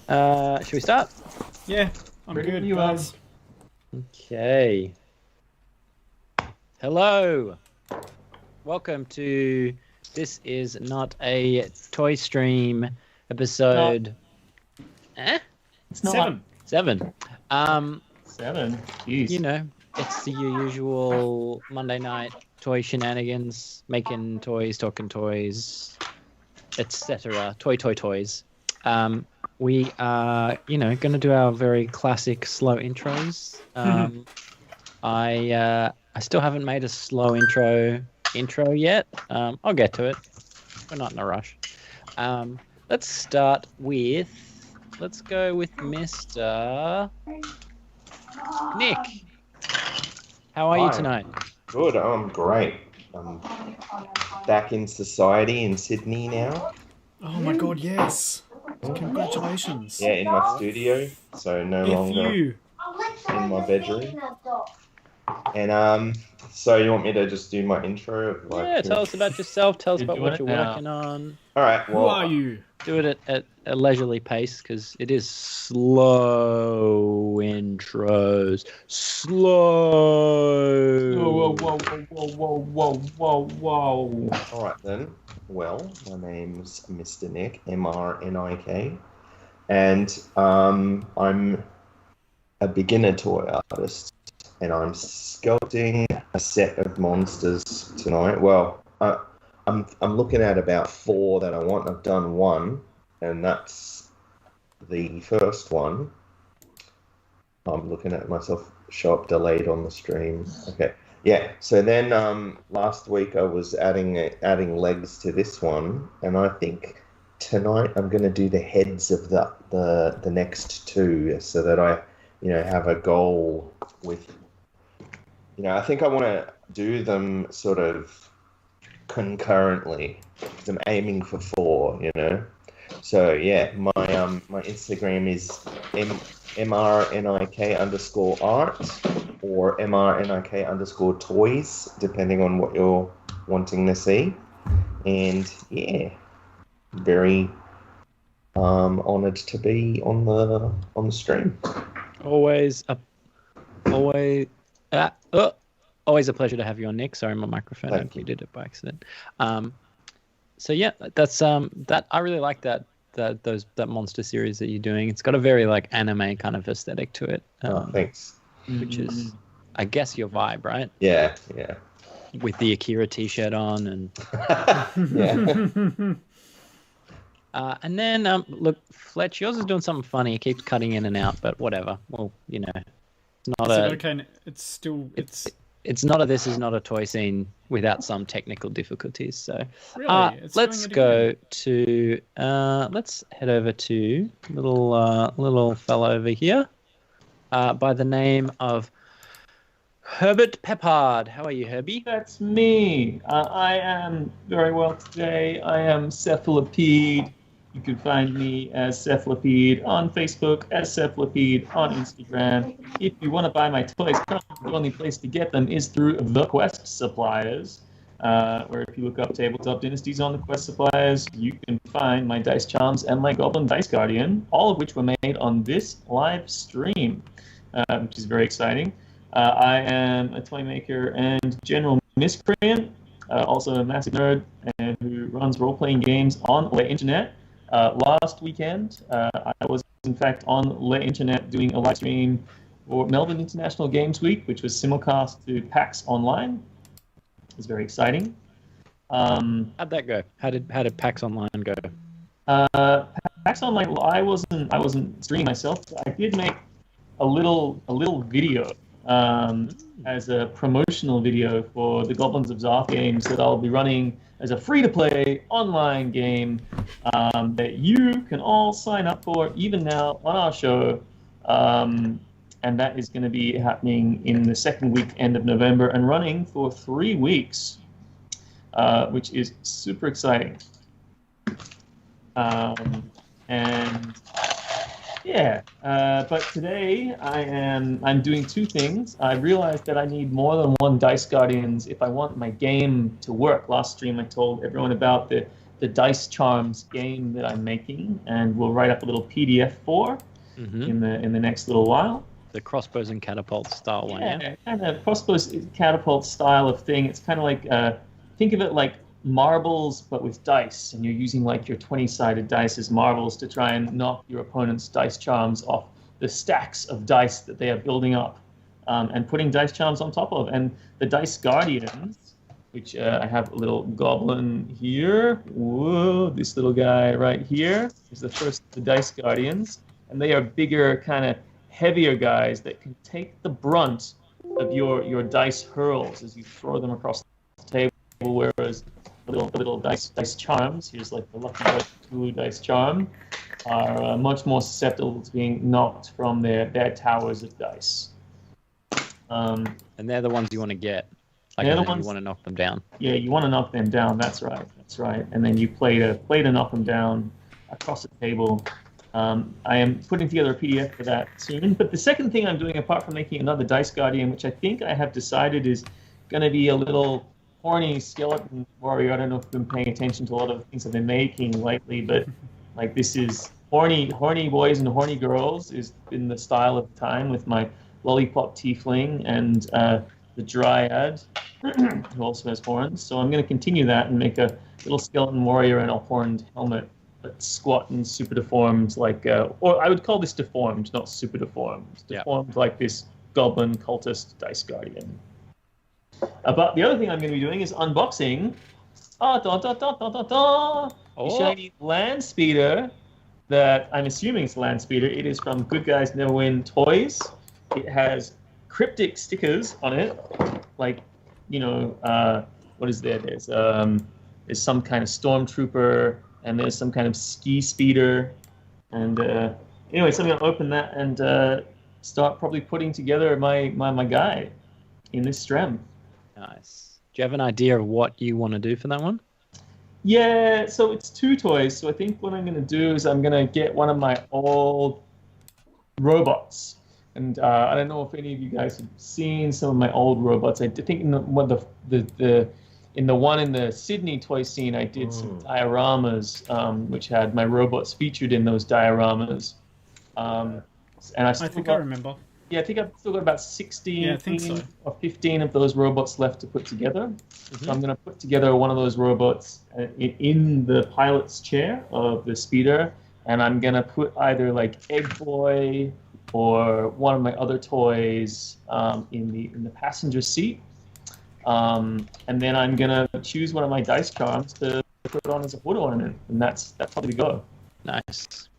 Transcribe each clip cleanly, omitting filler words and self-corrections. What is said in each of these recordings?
Should we start? Yeah, I'm Ready good, when you guys. Okay. Hello. Welcome to This Is Not a Toy Stream episode. It's not 7. 7. 7. Jeez. You know, it's the usual Monday night toy shenanigans, making toys, talking toys, etc. Toys. We are, going to do our very classic slow intros. I still haven't made a slow intro yet. I'll get to it. We're not in a rush. Let's go with Mr. Nick. How are you Hi. tonight? Good, I'm great. I'm back in society in Sydney now. Oh my god, yes. Congratulations. Yeah, in my studio, so no longer you. in my bedroom. And so you want me to just do my intro? Yeah, tell us about yourself. Tell us You're about what you're doing it now. working on. All right. Who Well, are you? Do it at a leisurely pace because it is slow intros. Slow. Whoa. all right then. Well, my name's Mr. Nick, MrNik, and I'm a beginner toy artist, and I'm sculpting a set of monsters tonight. Well, I'm looking at about 4 that I want. I've done 1, and that's the first one. I'm looking at myself show up delayed on the stream. Okay. Yeah, so then last week I was adding legs to this one, and I think tonight I'm going to do the heads of the next 2, so that I, have a goal with, I think I want to do them sort of concurrently, because I'm aiming for 4, So yeah, my Instagram is MrNik_art or MrNik_toys, depending on what you're wanting to see. And yeah, very honoured to be on the stream. Always a pleasure to have you on, Nick. Sorry, my microphone Thank you. hopefully did it by accident. So yeah, that's that I really like that monster series that you're doing. It's got a very like anime kind of aesthetic to it. Thanks. Which is, I guess, your vibe, right? Yeah. With the Akira t-shirt on and Yeah. and then look, Fletch, yours is doing something funny. It keeps cutting in and out, but whatever. Well, it's not Is a. it okay? It's still... It's not a. This is not a toy scene without some technical difficulties. So, Really? It's let's doing it go again. to. Let's head over to little fella over here, by the name of Herbert Peppard. How are you, Herbie? That's me. I am very well today. I am Cephalopede. You can find me as Cephalopede on Facebook, as Cephalopede on Instagram. If you want to buy my toys, the only place to get them is through the Quest suppliers. Where if you look up Tabletop Dynasties on the Quest suppliers, you can find my Dice Charms and my Goblin Dice Guardian, all of which were made on this live stream, which is very exciting. I am a toy maker and general miscreant, also a massive nerd, and who runs role-playing games on the internet. Last weekend, I was in fact on the internet doing a live stream for Melbourne International Games Week, which was simulcast to PAX Online. It was very exciting. How'd that go? How did PAX Online go? PAX Online, I wasn't streaming myself. I did make a little video as a promotional video for the Goblins of Zarth games that I'll be running as a free-to-play online game that you can all sign up for even now on our show. And that is going to be happening in the second weekend of November and running for 3 weeks, which is super exciting. And yeah, but today I'm doing 2 things. I realized that I need more than 1 Dice Guardians if I want my game to work. Last stream I told everyone about the the Dice Charms game that I'm making, and we'll write up a little PDF for in the next little while. The crossbows and catapults style one, yeah? Yeah, kind of crossbows catapult style of thing. It's kind of like, think of it like marbles, but with dice, and you're using like your 20-sided dice as marbles to try and knock your opponent's Dice Charms off the stacks of dice that they are building up, and putting Dice Charms on top of. And the Dice Guardians, which I have a little goblin here. Whoa, this little guy right here is the first of the Dice Guardians, and they are bigger, kind of heavier guys that can take the brunt of your dice hurls as you throw them across the table, whereas the little dice charms, here's like the Lucky Bird Cthulhu Dice Charm, are much more susceptible to being knocked from their towers of dice. And they're the ones you want to get. Like, they're the you ones, want to knock them down. Yeah, you want to knock them down. That's right. And then you play to knock them down across the table. I am putting together a PDF for that soon. But the second thing I'm doing, apart from making another Dice Guardian, which I think I have decided is going to be a little horny skeleton warrior. I don't know if you've been paying attention to a lot of the things I've been making lately, but like this is horny boys and horny girls is been the style of the time with my lollipop tiefling and the dryad, who also has horns. So I'm going to continue that and make a little skeleton warrior in a horned helmet, but squat and super deformed, like, or I would call this deformed, not super deformed. Deformed like this goblin cultist Dice Guardian. But the other thing I'm going to be doing is unboxing the shiny land speeder that I'm assuming it's land speeder. It is from Good Guys Never Win Toys. It has cryptic stickers on it, like, you know, what is there? There's some kind of stormtrooper, and there's some kind of ski speeder, and anyway, so I'm gonna open that and start probably putting together my guy in this strem. Nice. Do you have an idea of what you want to do for that one? Yeah, so it's 2 toys. So I think what I'm gonna do is I'm gonna get one of my old robots. And I don't know if any of you guys have seen some of my old robots. I think in the one in the Sydney toy scene, I did some dioramas, which had my robots featured in those dioramas. And I remember. Yeah, I think I've still got about 16 I think so. or 15 of those robots left to put together. So I'm going to put together one of those robots in the pilot's chair of the speeder, and I'm going to put either like Egg Boy or one of my other toys in the passenger seat. And then I'm going to choose one of my Dice Charms to put on as a foot ornament, and that's probably the go. Nice.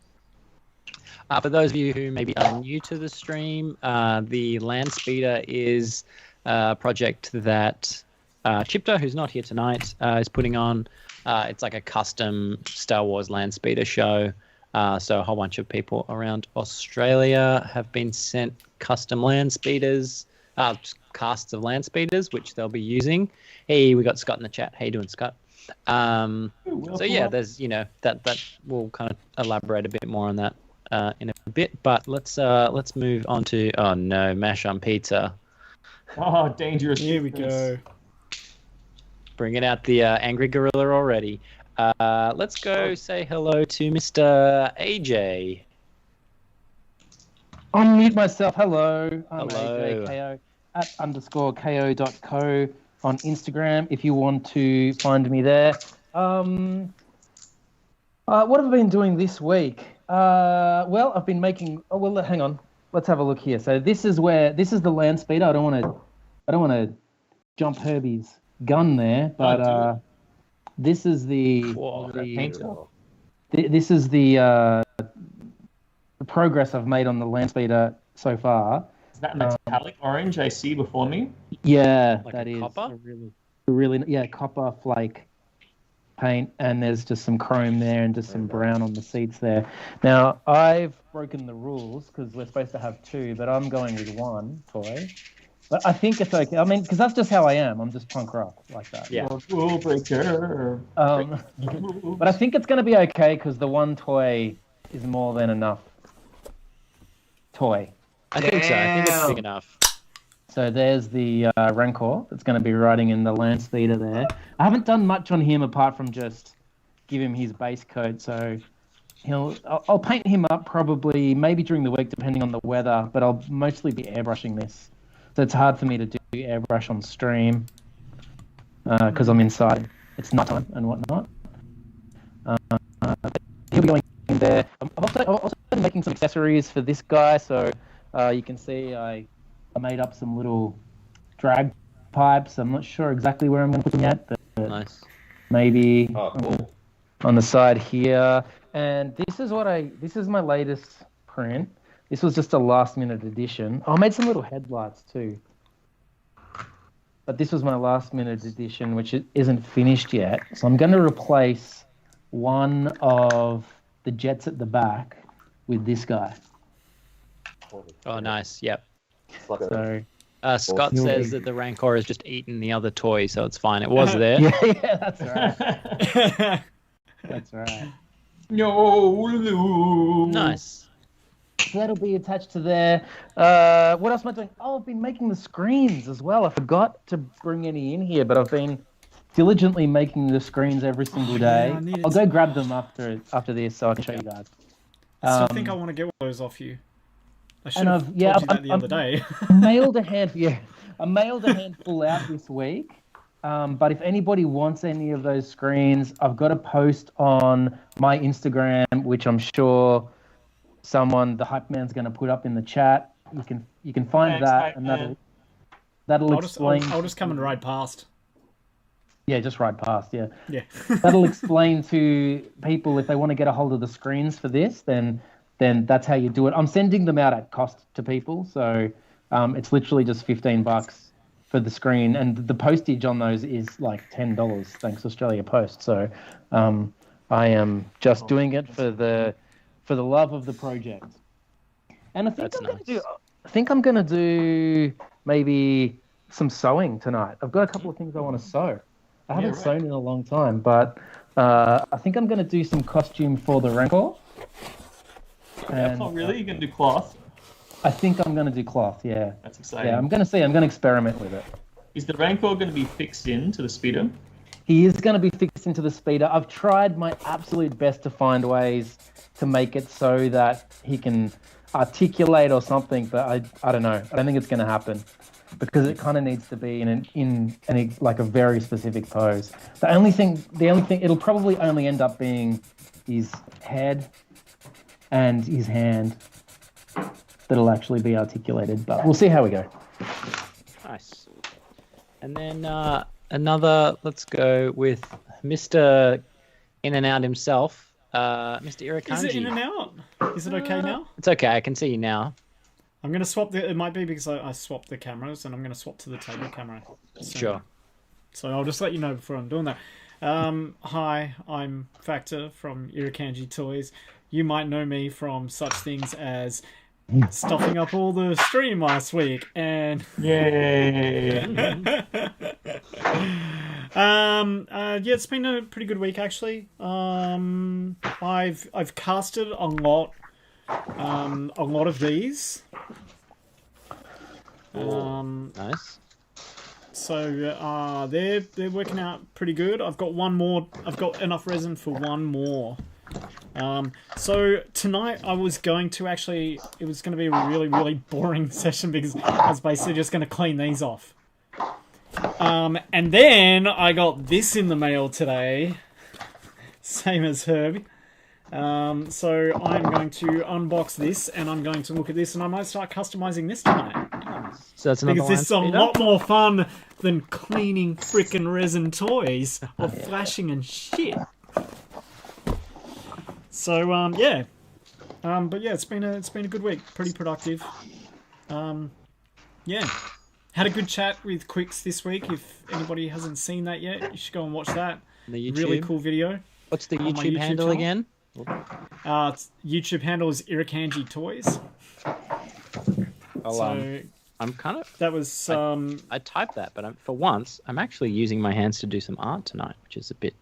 For those of you who maybe are new to the stream, the Land Speeder is a project that Chipto, who's not here tonight, is putting on. It's like a custom Star Wars Land Speeder show. So a whole bunch of people around Australia have been sent custom land speeders, casts of land speeders, which they'll be using. Hey, we got Scott in the chat. How you doing, Scott? So yeah, there's, you know, that we'll kind of elaborate a bit more on that in a bit. But let's move on to, oh no, mash on pizza. Oh, dangerous. Here we go. Bringing out the angry gorilla already. Let's go say hello to Mr. AJ. Unmute myself. Hello. I'm Hello. AJ KO @_KO.co on Instagram if you want to find me there. What have I been doing this week? Well, I've been making. Oh well, hang on. Let's have a look here. So this is the land speeder. I don't want to jump Herbie's gun there, but this is this is the progress I've made on the land speeder so far. Is that metallic orange I see before me? Yeah, Like that a is copper? really copper flake paint, and there's just some chrome there and just some brown on the seats there. Now I've broken the rules because we're supposed to have 2, but I'm going with 1 toy. But I think it's okay. I mean, because that's just how I am. I'm just punk rock like that. Yeah. Rule breaker. But I think it's going to be okay because the 1 toy is more than enough toy. I think so. I think it's big enough. So there's the Rancor that's going to be riding in the land speeder there. I haven't done much on him apart from just give him his base coat. So I'll paint him up probably maybe during the week, depending on the weather. But I'll mostly be airbrushing this, so it's hard for me to do airbrush on stream because I'm inside. It's nighttime and whatnot. He'll be going in there. I'm also making some accessories for this guy, so you can see I made up some little drag pipes. I'm not sure exactly where I'm going to put them yet, but Nice. maybe cool. on the side here. And this is my latest print. This was just a last minute edition. I made some little headlights too. But this was my last minute edition, which isn't finished yet. So I'm going to replace one of the jets at the back with this guy. Oh, nice. Yep. It's like a, So Scott You'll says be- that the Rancor has just eaten the other toy, so it's fine. It was there. yeah, that's right. That's right. No. Nice. So that'll be attached to there. What else am I doing? Oh, I've been making the screens as well. I forgot to bring any in here, but I've been diligently making the screens every single day. I needed I'll go to- grab them after this so I can show you guys. I still think I want to get one of those off you. I should and have I've- told yeah, you that the I'm- other day. I mailed a handful out this week. But if anybody wants any of those screens, I've got a post on my Instagram, which I'm sure the hype man's going to put up in the chat. You can find Thanks, that, hype and man. that'll I'll explain. just come and ride past. Yeah, just ride past. Yeah, Yeah. that'll explain to people if they want to get a hold of the screens for this. Then that's how you do it. I'm sending them out at cost to people, so it's literally just $15 for the screen, and the postage on those is like $10, thanks Australia Post. So I am just doing it for the love of the project. And I think I'm gonna do maybe some sewing tonight. I've got a couple of things I want to sew. I haven't sewn in a long time, but I think I'm gonna do some costume for the Rancor. And Oh, really? You're going to do cloth? I think I'm gonna do cloth. Yeah. That's exciting. Yeah, I'm gonna experiment with it. Is the Rancor going to be fixed into the speeder? He is going to be fixed into the speeder. I've tried my absolute best to find ways to make it so that he can articulate or something, but I don't know. I don't think it's going to happen because it kind of needs to be in like a very specific pose. The only thing it'll probably only end up being his head and his hand that'll actually be articulated, but we'll see how we go. Nice. And then another, let's go with Mr. In and Out himself, Mr. Irakanji. Is it in and out? Is it okay now? It's okay, I can see you now. I'm going to swap it might be because I swapped the cameras, and I'm going to swap to the table camera. Sure. So I'll just let you know before I'm doing that. Hi, I'm Factor from Irakanji Toys. You might know me from such things as stuffing up all the stream last week, and Yay! yeah, it's been a pretty good week actually. I've casted a lot of these. Nice. So they're working out pretty good. I've got one more. I've got enough resin for one more. So tonight it was going to be a really, really boring session because I was basically just going to clean these off. And then I got this in the mail today, same as Herb. So I'm going to unbox this and I'm going to look at this and I might start customizing this tonight. So that's another Because this is a line speeder? lot more fun than cleaning frickin' resin toys or flashing and shit. So yeah, but yeah, it's been a good week, pretty productive. Yeah, had a good chat with Quicks this week. If anybody hasn't seen that yet, you should go and watch that. The YouTube. Really cool video. What's the on my YouTube YouTube handle channel. again? YouTube handle is Irakanji Toys. I'm kind of. That was I typed that, but for once, I'm actually using my hands to do some art tonight, which is a bit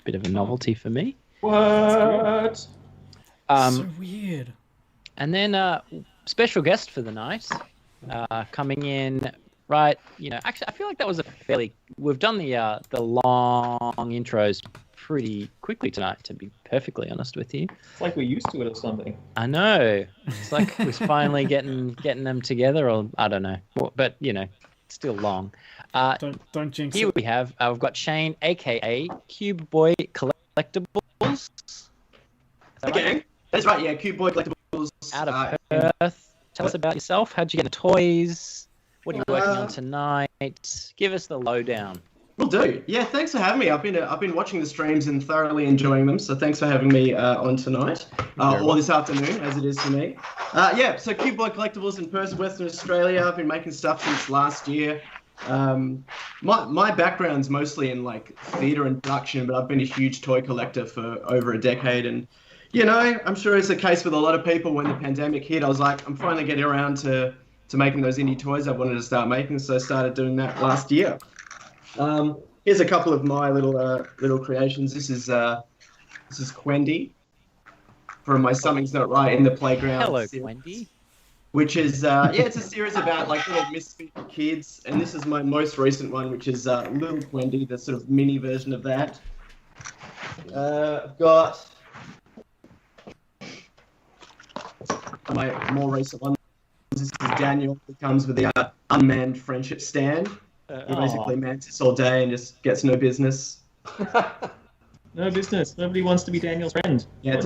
of a novelty for me. What? so weird. And then special guest for the night, coming in right. Actually, I feel like that was we've done the long intros pretty quickly tonight, to be perfectly honest with you. It's like we're used to it or something. I know. It's like we're finally getting them together, or I don't know. But, it's still long. Don't jinx here it. we have, we've got Shane, a.k.a. Cube Boy Collectibles. Okay, Right? that's right. Yeah, Cube Boy Collectibles. Out of Perth. Tell us about yourself. How'd you get the toys? What are you working on tonight? Give us the lowdown. Will do. Yeah, thanks for having me. I've been watching the streams and thoroughly enjoying them. So thanks for having me on tonight, or this afternoon, as it is for me. So Cube Boy Collectibles in Perth, Western Australia. I've been making stuff since last year. My background's mostly in like theatre and production, but I've been a huge toy collector for over a decade. And I'm sure it's the case with a lot of people. When the pandemic hit, I was like, I'm finally getting around to making those indie toys I wanted to start making. So I started doing that last year. Here's a couple of my little creations. This is Quendy from my Something's Not Right in the Playground Hello, series, Wendy. which is it's a series about like little misfit kids, and this is my most recent one, which is Little Quendy, the sort of mini version of that. I've got my more recent one. This is Daniel, who comes with the unmanned friendship stand. He basically mantis all day and just gets no business. No business. Nobody wants to be Daniel's friend. Yeah, it's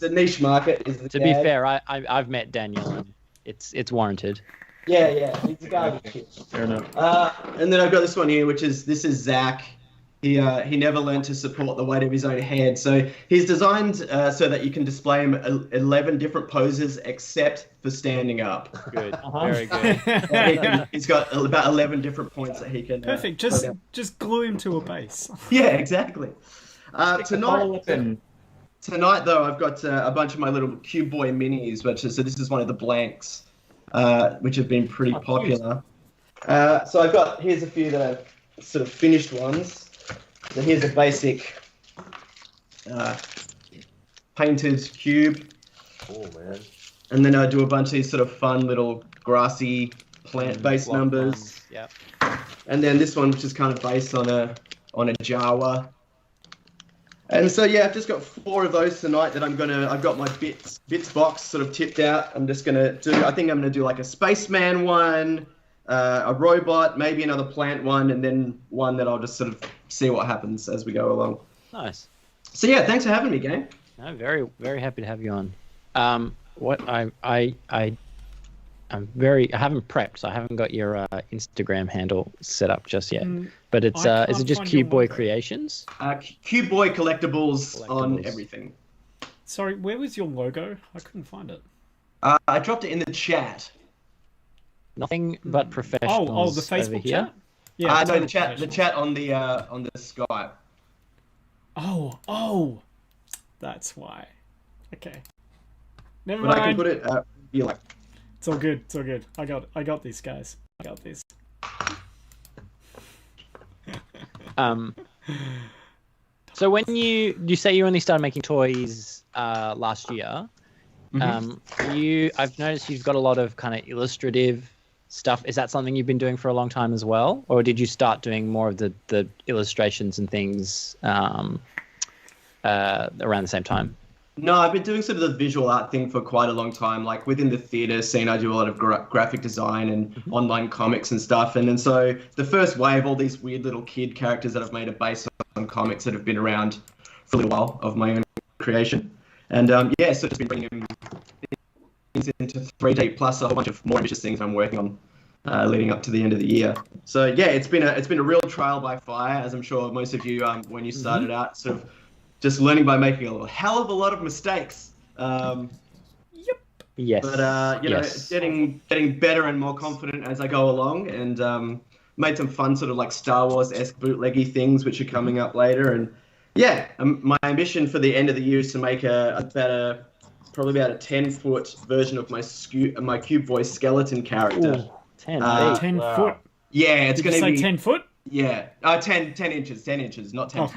a niche market. To be fair, I've met Daniel, and it's warranted. Yeah, he's a garbage kid. Fair enough. And then I've got this one here, which is Zach. He never learned to support the weight of his own head, so he's designed so that you can display him 11 different poses except for standing up. Good, very good. He's got about 11 different points that he can. Perfect. Just glue him to a base. Yeah, exactly. Tonight, though, I've got a bunch of my little Cube Boy minis, so this is one of the blanks, which have been pretty popular. So here's a few that I've sort of finished ones. So here's a basic painted cube. Oh, man. And then I do a bunch of these sort of fun little grassy plant-based numbers. Yep. And then this one, which is kind of based on a Jawa. And so I've just got 4 of those tonight that I've got my bits box sort of tipped out. I think I'm gonna do like a spaceman one, a robot, maybe another plant one, and then one that I'll just sort of see what happens as we go along. Nice. So thanks for having me, gang. No, very, very happy to have you on. I haven't prepped, so I haven't got your Instagram handle set up just yet. But it's is it just Cube Boy Creations? Cube Boy Collectibles on everything. Sorry, where was your logo? I couldn't find it. I dropped it in the chat. Nothing but professionals. The Facebook over here. chat. Yeah, no, the chat on the Skype. Oh, that's why. Okay. Never But mind. I can put it. It's all good. It's all good. I got these guys. I got these. So when you say you only started making toys last year, I've noticed you've got a lot of kind of illustrative stuff. Is that something you've been doing for a long time as well, or did you start doing more of the illustrations and things around the same time? No, I've been doing sort of the visual art thing for quite a long time. Like within the theatre scene, I do a lot of graphic design and online comics and stuff. And then so the first wave, all these weird little kid characters that I've made are based on comics that have been around for a little while of my own creation. And so just been bringing them into 3D plus a whole bunch of more ambitious things I'm working on leading up to the end of the year. So it's been a real trial by fire, as I'm sure most of you when you started out, sort of just learning by making a hell of a lot of mistakes. Yes. But getting better and more confident as I go along, and made some fun sort of like Star Wars-esque bootleggy things which are coming up later. And my ambition for the end of the year is to make probably about a 10-foot version of my Cube Boy skeleton character. Ooh, 10 10 foot. Yeah, it's Did going you to say be 10 foot? Yeah, 10 inches, 10 inches, not 10.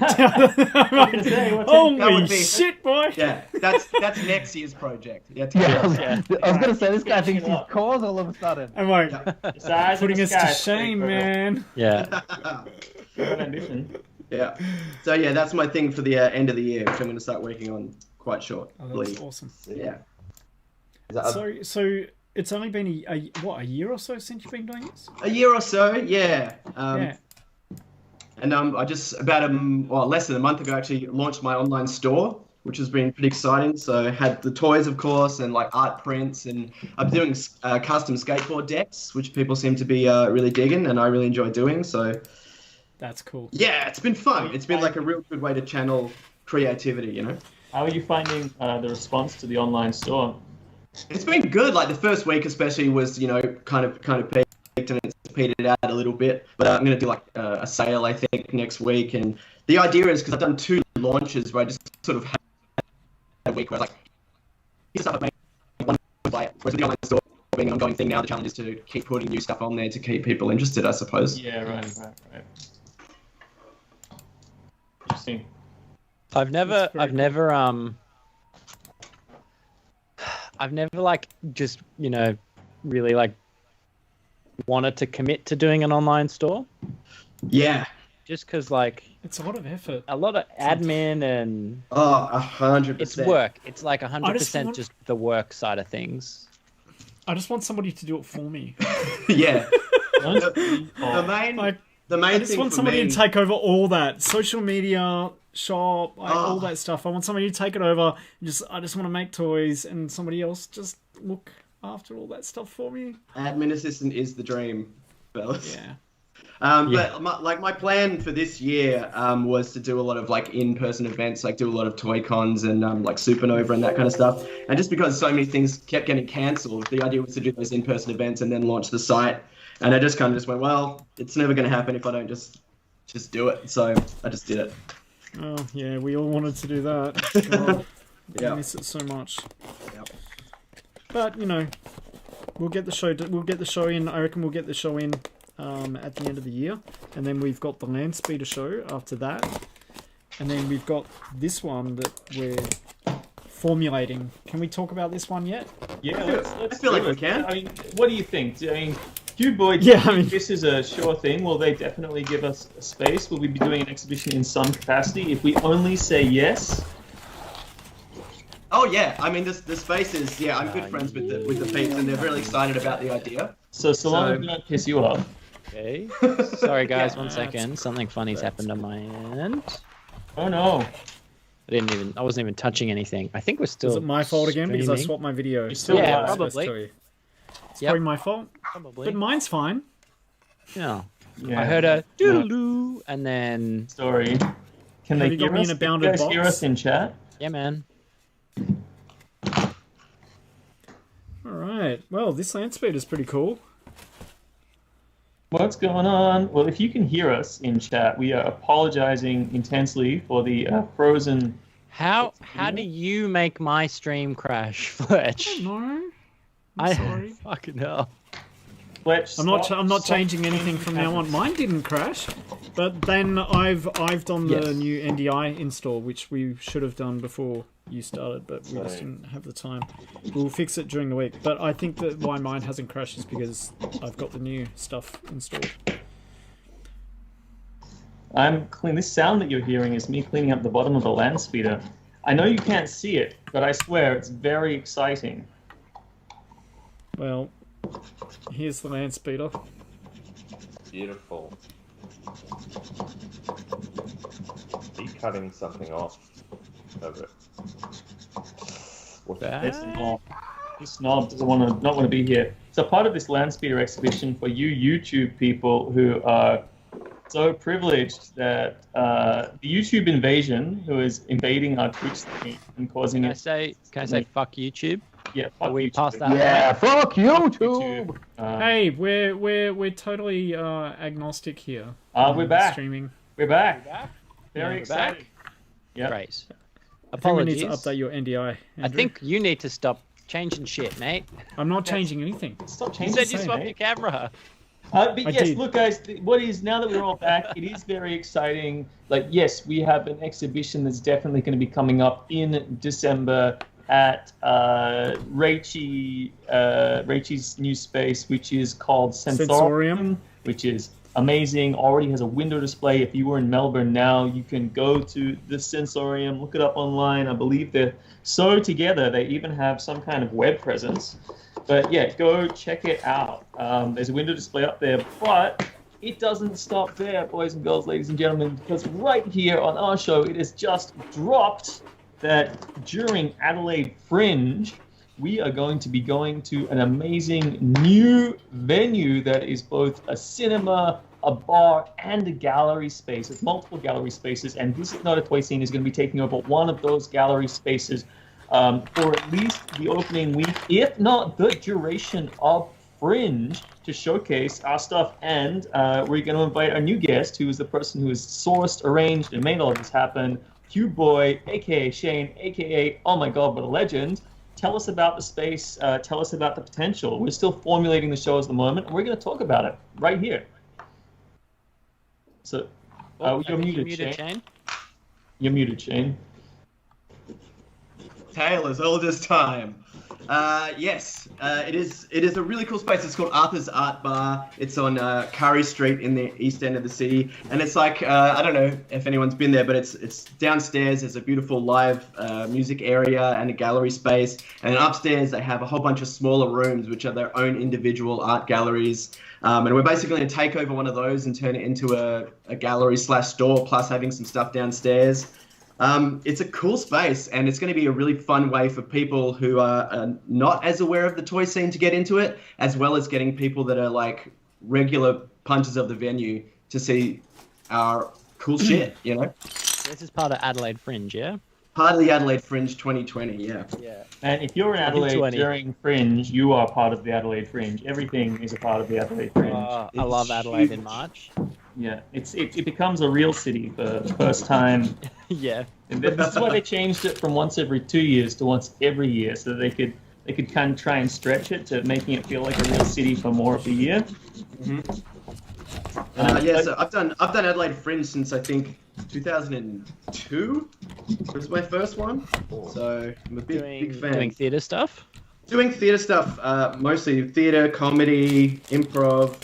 Holy shit, boy! Yeah, that's next year's project. Yeah, I was gonna say this guy thinks he's cause all of a sudden. I'm like, putting us to shame, man. Yeah. Yeah. So yeah, that's my thing for the end of the year, which I'm going to start working on quite shortly. Oh, that's awesome. Yeah. So it's only been a year or so since you've been doing this? A year or so, yeah. Yeah. And I just less than a month ago actually launched my online store, which has been pretty exciting. So I had the toys, of course, and like art prints, and I'm doing custom skateboard decks, which people seem to be really digging, and I really enjoy doing. So that's cool. Yeah, it's been fun. It's been like a real good way to channel creativity, you know. How are you finding the response to the online store? It's been good. Like the first week, especially, was kind of peaked, and it's petered out a little bit. But I'm going to do like a sale, I think, next week. And the idea is because I've done 2 launches where I just sort of had a week where I was like, here's stuff I've made, one buy it. Whereas with the online store being an ongoing thing now, the challenge is to keep putting new stuff on there to keep people interested, I suppose. Yeah, right. Interesting. I've never like just really like wanted to commit to doing an online store. Yeah. Just because like it's a lot of effort, a lot of admin, and 100%. It's work. It's like 100% just the work side of things. I just want somebody to do it for me. Yeah. The main I just want somebody to take over all that social media, shop, all that stuff. I want somebody to take it over. I just want to make toys, and somebody else just look after all that stuff for me. Admin assistant is the dream, fellas. Yeah. But my plan for this year was to do a lot of like in-person events, like do a lot of toy cons and like Supernova and that kind of stuff. And just because so many things kept getting cancelled, the idea was to do those in-person events and then launch the site. And I just kind of just went, well, it's never going to happen if I don't just do it. So I just did it. Oh yeah, we all wanted to do that. God, I miss it so much. Yep. But we'll get the show in. I reckon we'll get the show in at the end of the year, and then we've got the Land Speeder show after that, and then we've got this one that we're formulating. Can we talk about this one yet? Yeah, let's I feel like we can. I mean, what do you think? I mean, Cuboid, this is a sure thing. Will they definitely give us a space? Will we be doing an exhibition in some capacity? If we only say yes. Oh yeah, I mean the space is I'm good friends with the peeps, and they're really excited about the idea. So long as we don't piss you off. Okay. Sorry guys, 1 second. Something funny's happened on my end. Oh no. I wasn't even touching anything. I think we're still. Is it my fault again because I swapped my video? Yeah, probably. It's probably my fault. Probably. But mine's fine. Yeah. I heard a doodaloo and then. Sorry. Can they hear us? In a bounded box? Hear us in chat? Yeah, man. Alright. Well, this land speed is pretty cool. What's going on? Well, if you can hear us in chat, we are apologizing intensely for the frozen. How do you make my stream crash, Fletch? No. I'm sorry. Fucking hell. Fletch, I'm not changing anything from now on. Mine didn't crash, but then I've done the new NDI install, which we should have done before you started, but we just didn't have the time. We'll fix it during the week. But I think that why mine hasn't crashed is because I've got the new stuff installed. This sound that you're hearing is me cleaning up the bottom of the land speeder. I know you can't see it, but I swear it's very exciting. Well, here's the land speeder. Beautiful. Are you cutting something off of it? What This knob doesn't not want to be here. So part of this land speeder exhibition for you YouTube people who are so privileged that the YouTube invasion, who is invading our Twitch stream and causing Can I say fuck YouTube? Yeah, fuck Are we YouTube. past that? Yeah, fuck YouTube. Hey, we're totally agnostic here. We're back. Streaming. We're back. Very excited. Yeah. Great. I think we need Apologies. to update your NDI. I think you need to stop changing shit, mate. I'm not changing anything. Stop You changing. said you swapped your camera. But I yes, did. look, guys. Now that we're all back, it is very exciting. Like, yes, we have an exhibition that's definitely going to be coming up in December at Raichi's new space, which is called Sensorium, which is amazing. Already has a window display. If you were in Melbourne now, you can go to the Sensorium, look it up online. I believe they're so together. They even have some kind of web presence. But yeah, go check it out. There's a window display up there, but it doesn't stop there, boys and girls, ladies and gentlemen, because right here on our show, it has just dropped that during Adelaide Fringe, we are going to be going to an amazing new venue that is both a cinema, a bar, and a gallery space. It's multiple gallery spaces, and This Is Not a Toy Scene is going to be taking over one of those gallery spaces for at least the opening week, if not the duration of Fringe, to showcase our stuff. And we're going to invite our new guest, who is the person who has sourced, arranged, and made all of this happen, Cube Boy, aka Shane, aka Oh My God, What a Legend. Tell us about the space. Tell us about the potential. We're still formulating the show at the moment, and we're going to talk about it right here. So, you're muted, Shane. You're muted, Shane. Tale as old as time. Yes, it is a really cool space. It's called Arthur's Art Bar. It's on Curry Street in the east end of the city, and it's like I don't know if anyone's been there, but it's downstairs. There's a beautiful live music area and a gallery space, and then upstairs they have a whole bunch of smaller rooms which are their own individual art galleries. And we're basically going to take over one of those and turn it into a gallery/store, plus having some stuff downstairs. It's a cool space, and it's going to be a really fun way for people who are not as aware of the toy scene to get into it, as well as getting people that are like regular punches of the venue to see our cool shit, you know? This is part of Adelaide Fringe, yeah? Part of the Adelaide Fringe 2020, yeah. Yeah. And if you're in Adelaide during Fringe, you are part of the Adelaide Fringe. Everything is a part of the Adelaide Fringe. I love Adelaide in March. Yeah, it becomes a real city for the first time. Yeah. And this is why they changed it from once every 2 years to once every year, so they could kind of try and stretch it to making it feel like a real city for more of the year. So I've done Adelaide Fringe since I think 2002 was my first one. So I'm a big fan. Doing theatre stuff? Doing theatre stuff, mostly theatre, comedy, improv,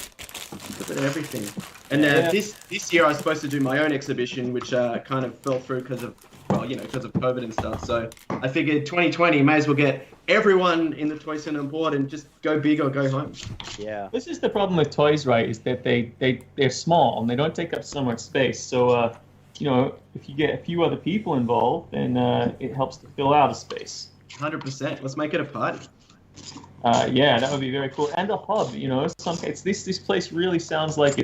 a bit of everything. And this year I was supposed to do my own exhibition, which kind of fell through because of COVID and stuff. So I figured 2020 may as well get everyone in the toy scene on board and just go big or go home. Yeah. This is the problem with toys, right? Is that they're small and they don't take up so much space. So if you get a few other people involved, then it helps to fill out a space. 100%. Let's make it a party. Yeah, that would be very cool. And a hub, this place really sounds like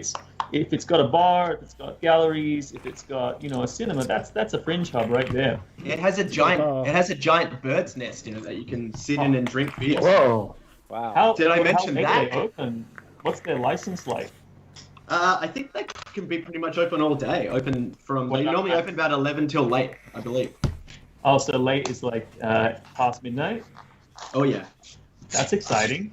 if it's got a bar, if it's got galleries, if it's got a cinema, that's a Fringe hub right there. It has a giant bird's nest in it that you can sit in and drink beer. Whoa! Wow. Did I mention that? How late are they open? What's their license like? I think they can be pretty much open all day. They normally open about 11 till late, I believe. Oh, so late is like past midnight? Oh yeah. That's exciting.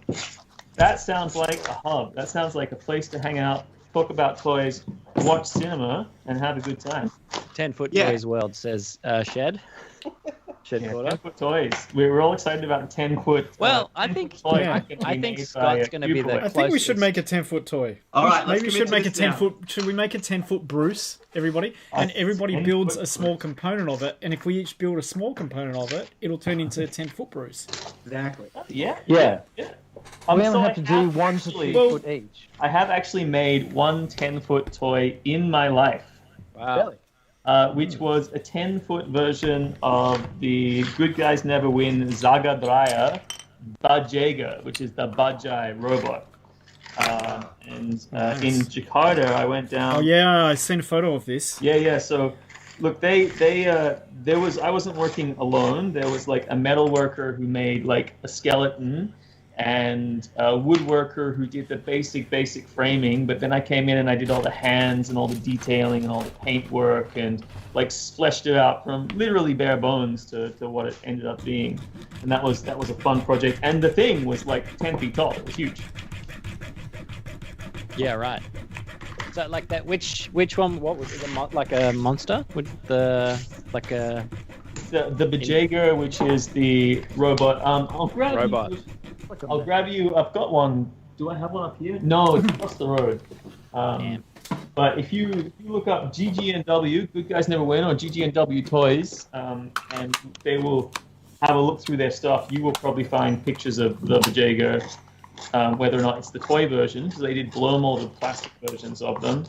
That sounds like a hub. That sounds like a place to hang out, talk about toys, watch cinema, and have a good time. 10-foot toys world, says Shed. Shed Quarter. 10-foot toys. We're all excited about the 10-foot. Well, I think Scott's going to be the closest. I think we should make a 10-foot toy. All right, maybe we should make a 10-foot. Should we make a 10-foot Bruce, everybody? And everybody builds a small component of it. And if we each build a small component of it, it'll turn into a 10-foot Bruce. Exactly. Yeah. We only have to do 1 to 2 foot each. I have actually made one 10-foot toy in my life. Wow. Really? Which was a 10-foot version of the Good Guys Never Win Zagadraya Bajaga, which is the Bajai robot. In Jakarta, I went down. Oh yeah, I seen a photo of this. Yeah. So, look, I wasn't working alone. There was like a metal worker who made like a skeleton, and a woodworker who did the basic framing, but then I came in and I did all the hands and all the detailing and all the paint work and like fleshed it out from literally bare bones to what it ended up being. And that was a fun project. And the thing was like 10 feet tall. It was huge. Yeah, right. So like that, which one? What was it? Like a monster with the like a The Bajager, which is the robot. I'll grab robot. you. I'll grab you. I've got one. Do I have one up here? No, it's across the road. Damn. But if you look up GG&W, Good Guys Never Win, or GG&W Toys, and they will have a look through their stuff, you will probably find pictures of the Bajager, whether or not it's the toy version, because they did blow molded plastic versions of them.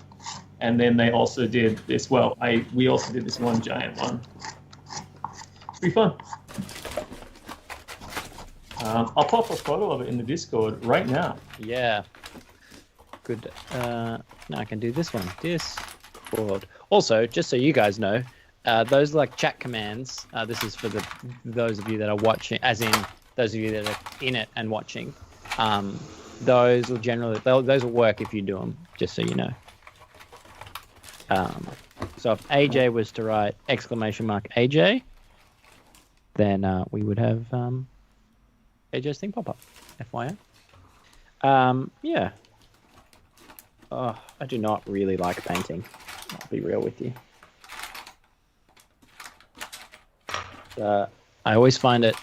And then they also did this, we also did this one giant one. Pretty fun. I'll pop a photo of it in the Discord right now. Yeah. Good. Now I can do this one. Discord. Also, just so you guys know, those like chat commands. This is for those of you that are watching, as in those of you that are in it and watching. Those will those will work if you do them. Just so you know. So if AJ was to write !AJ, then we would have AJ's thing pop up. FYI. Yeah. Oh, I do not really like painting. I'll be real with you. I always find it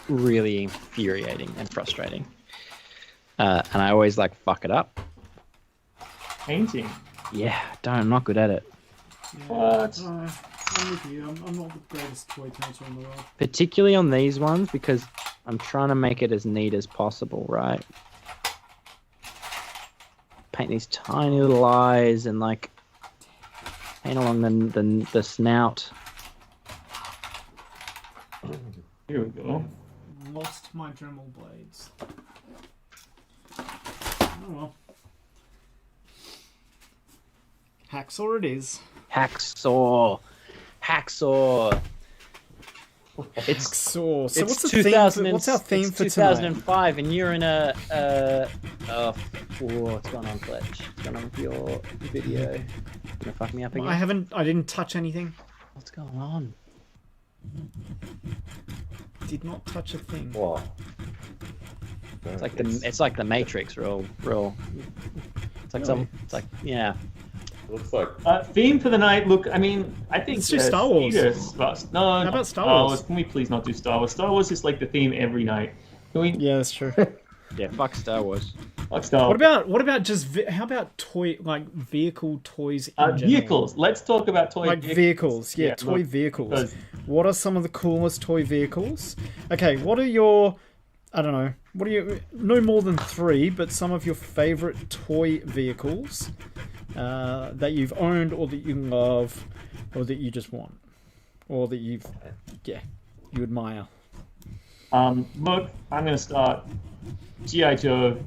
really infuriating and frustrating. And I always like fuck it up. Painting? Yeah, I'm not good at it. What? I'm with you. I'm not the greatest toy painter in the world. Particularly on these ones, because I'm trying to make it as neat as possible, right? Paint these tiny little eyes and like paint along the snout. Here we go. Lost my Dremel blades. Oh well. Hacksaw it is. Hacksaw. It's Hacksaw. So it's what's the 2000 theme? What's our theme it's for 2005, and you're in a. What's going on, Fletch? What's going on with your video? You gonna fuck me up again? I didn't touch anything. What's going on? Did not touch a thing. What? It's like the Matrix, real. It's like Really? yeah. Looks like Theme for the night. Look, I mean, I think Let's do Star Wars. No, How about Star Wars? Can we please not do Star Wars? Star Wars is like the theme every night. Can we? Yeah, that's true. Yeah, fuck Star Wars. Fuck Star Wars. What about just how about vehicle toys in general? Vehicles. Let's talk about toy vehicles. Yeah, toy look, vehicles. because- What are some of the coolest toy vehicles? Okay, what are your no more than 3, but some of your favorite toy vehicles that you've owned or that you love or that you just want or that you admire? Look, I'm going to start. G.I. Joe,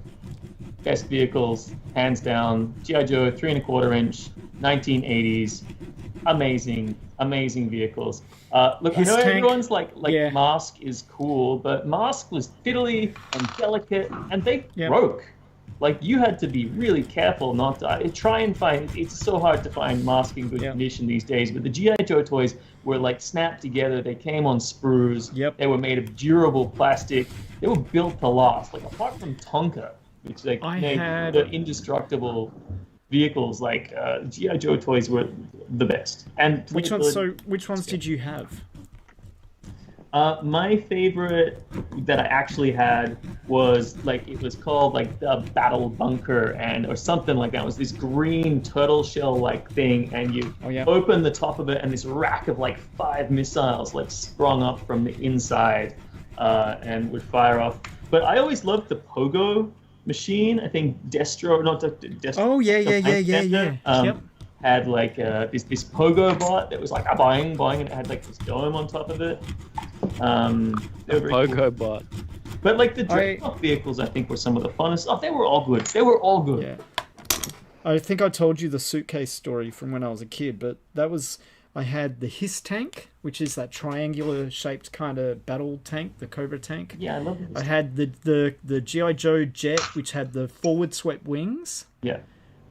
best vehicles, hands down. G.I. Joe, 3¼ inch, 1980s. Amazing vehicles. Look, I know everyone's like Mask is cool, but Mask was fiddly and delicate, and they broke. Like, you had to be really careful not to try and find. It's so hard to find Mask in good condition these days. But the G.I. Joe toys were like snapped together. They came on sprues. Yep. They were made of durable plastic. They were built to last. Like, apart from Tonka, which made the indestructible vehicles, like G.I. Joe toys were the best. And Which ones did you have? My favorite that I actually had was it was called the Battle Bunker or something like that. It was this green turtle shell like thing, and you open the top of it, and this rack of 5 missiles sprung up from the inside and would fire off. But I always loved the Pogo machine. I think Destro. Oh yeah. Yep. Had this Pogo bot that was a boing, and it had this dome on top of it. Pogo bot. But the Dreadnought vehicles, I think, were some of the funnest. Oh, they were all good. Yeah. I think I told you the suitcase story from when I was a kid, but I had the Hiss tank, which is that triangular shaped kind of battle tank, the Cobra tank. Yeah, I love it. I had the G.I. Joe jet, which had the forward swept wings. Yeah.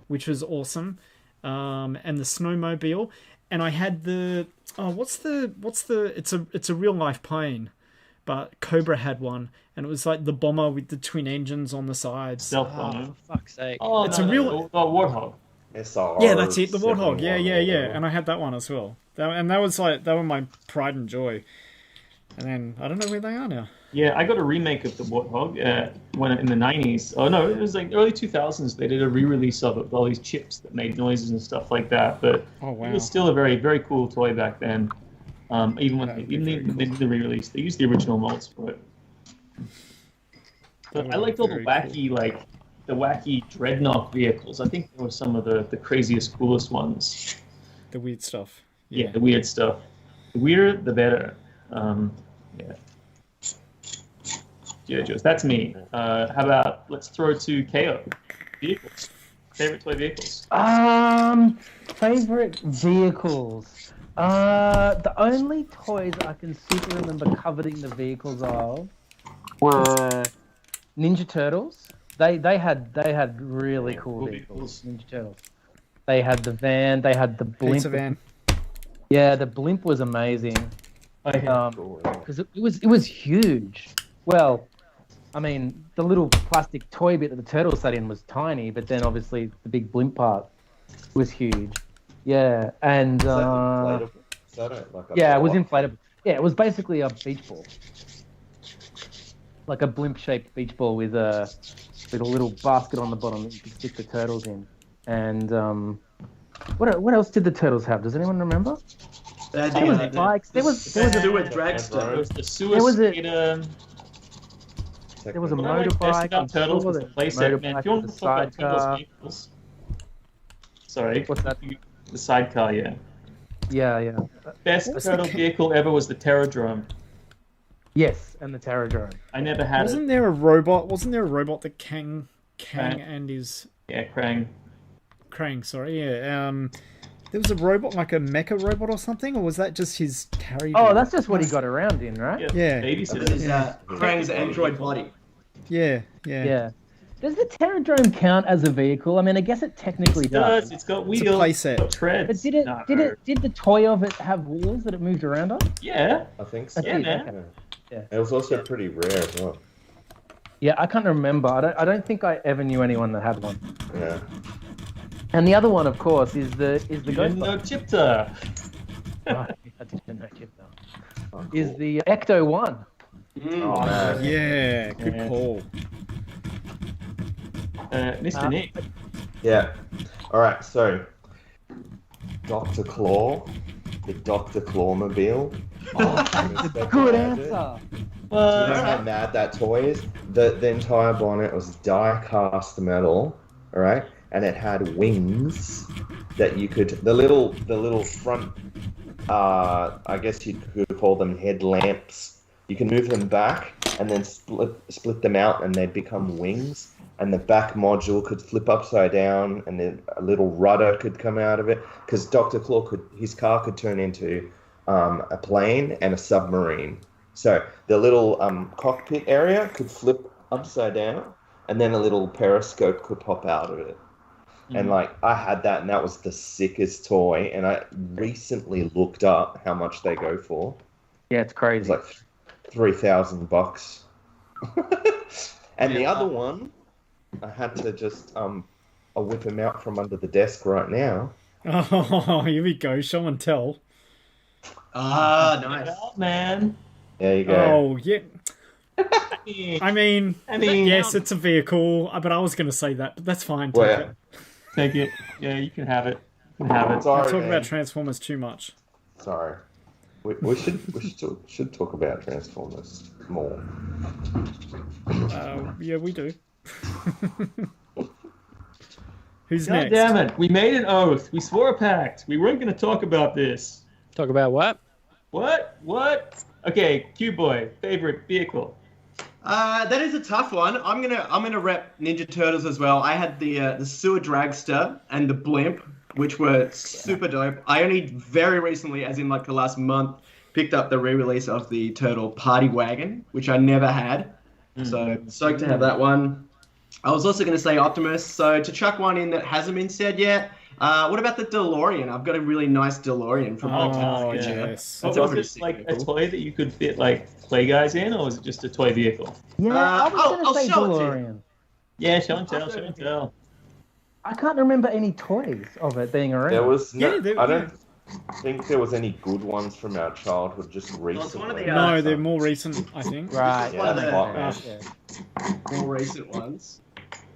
Which was awesome. And the snowmobile, and I had it's a real life plane, but Cobra had one, and it was like the bomber with the twin engines on the sides. Self-bomber. For fuck's sake. Oh, It's no, a no, real- no, Warthog. SR Yeah, that's it. The Warthog. Yeah. 71. And I had that one as well. And that was like, they were my pride and joy. And then I don't know where they are now. Yeah, I got a remake of the Warthog when in the 90s. Oh no, it was like early 2000s. They did a re-release of it with all these chips that made noises and stuff like that. But Oh wow. it was still a very, very cool toy back then. Even when That would they, be very even they did the re-release, they used the original molds for it. But That I would liked be all the very wacky, the wacky dreadnought vehicles. I think they were some of the craziest, coolest ones. The weird stuff. Yeah, the weird stuff. The weirder, the better. Yeah. Yeah, Joe, that's me. How about let's throw to KO. Vehicles. Favorite toy vehicles. Favorite vehicles. The only toys I can super remember coveting the vehicles of were Ninja Turtles. They had really cool vehicles. Ninja Turtles. They had the van. They had the blimp. Pizza van. Yeah, the blimp was amazing. Cool, yeah. Because it was huge. Well, I mean, the little plastic toy bit that the turtle sat in was tiny, but then obviously the big blimp part was huge. Yeah, and Is that inflatable? Is that like a yeah, it was block? inflatable. Yeah, it was basically a beach ball, like a blimp-shaped beach ball with a little basket on the bottom that you could stick the turtles in. And what else did the turtles have? Does anyone remember? There There was bikes. There was a Sewer There dragster. was the There Suicide. was a- Technically. there was a What I liked best motorbike. about I'm Turtles sure was the that playset, man. If you motorbike want was to talk about a Turtles sidecar. vehicles, sorry, What's that? the sidecar, yeah. Yeah. Best What's turtle the ca- vehicle ever was the Terradrome. Yes, and the Terradrome. I never had Wasn't it. there a robot? Wasn't there a robot that Kang Right. and his Yeah, Krang. Krang? Sorry, yeah. There was a robot, like a mecha robot or something, or was that just his carry? Oh, that's just what he got around in, right? Yeah. Babysitter. Is Krang's android body. Yeah. Yeah. Does the Terradrome count as a vehicle? I mean, I guess it technically It does. does. It's got It's wheels. a playset. It's got treads. But did the toy of it have wheels that it moved around on? Yeah. I think so. That's Yeah, it, man. okay. Yeah. It was also pretty rare as well. Yeah, I can't remember. I don't think I ever knew anyone that had one. Yeah. And the other one, of course, is the You Ghost. didn't know Chipta. Oh, I didn't know Chip though. Oh, Is cool. the Ecto One? Oh, man. Yeah, good Yeah. call. Mr. Nick. Yeah. All right. So, Dr. Claw, the Dr. Clawmobile. Good answer. You know how mad that toy is? The entire bonnet was die-cast metal, all right, and it had wings that you could the little front. I guess you could call them headlamps. You can move them back and then split them out, and they'd become wings. And the back module could flip upside down, and then a little rudder could come out of it. Because Dr. Claw his car could turn into a plane and a submarine. So the little cockpit area could flip upside down, and then a little periscope could pop out of it. And like I had that, and that was the sickest toy. And I recently looked up how much they go for. Yeah, it's It was crazy. like $3,000. And the other one, I had to just I'll whip him out from under the desk right now. Oh, here we go. Show and tell. Ah, nice. Well, man. There you go. Oh, yeah. Yeah. I mean, I mean, yes, it's a vehicle, but I was going to say that, but that's fine. Take Well, it. Take it. Yeah, you can have it. You can have it. I Sorry, talk man. about Transformers too much. Sorry. We should talk about Transformers more. Yeah, we do. Who's God next? damn it. We made an oath. We swore a pact. We weren't going to talk about this. Talk about what? What? Okay, Q-Boy, favorite vehicle. That is a tough one. I'm gonna rep Ninja Turtles as well. I had the sewer dragster and the blimp, which were super dope. I only very recently, as in like the last month, picked up the re-release of the Turtle Party Wagon, which I never had. So stoked to have that one. I was also going to say Optimus. So to chuck one in that hasn't been said yet, what about the DeLorean? I've got a really nice DeLorean from my Oh, picture. yes. Oh, was this like a toy that you could fit like play guys in, or was it just a toy vehicle? Yeah, I was I'll going to say show it to you. DeLorean. Yeah, show and tell. I can't remember any toys of it being around. There was no. Yeah, I don't think there was any good ones from our childhood. Just recently. it's one of the, No, they're more recent, I think. Right. One of the- Yeah. more recent ones.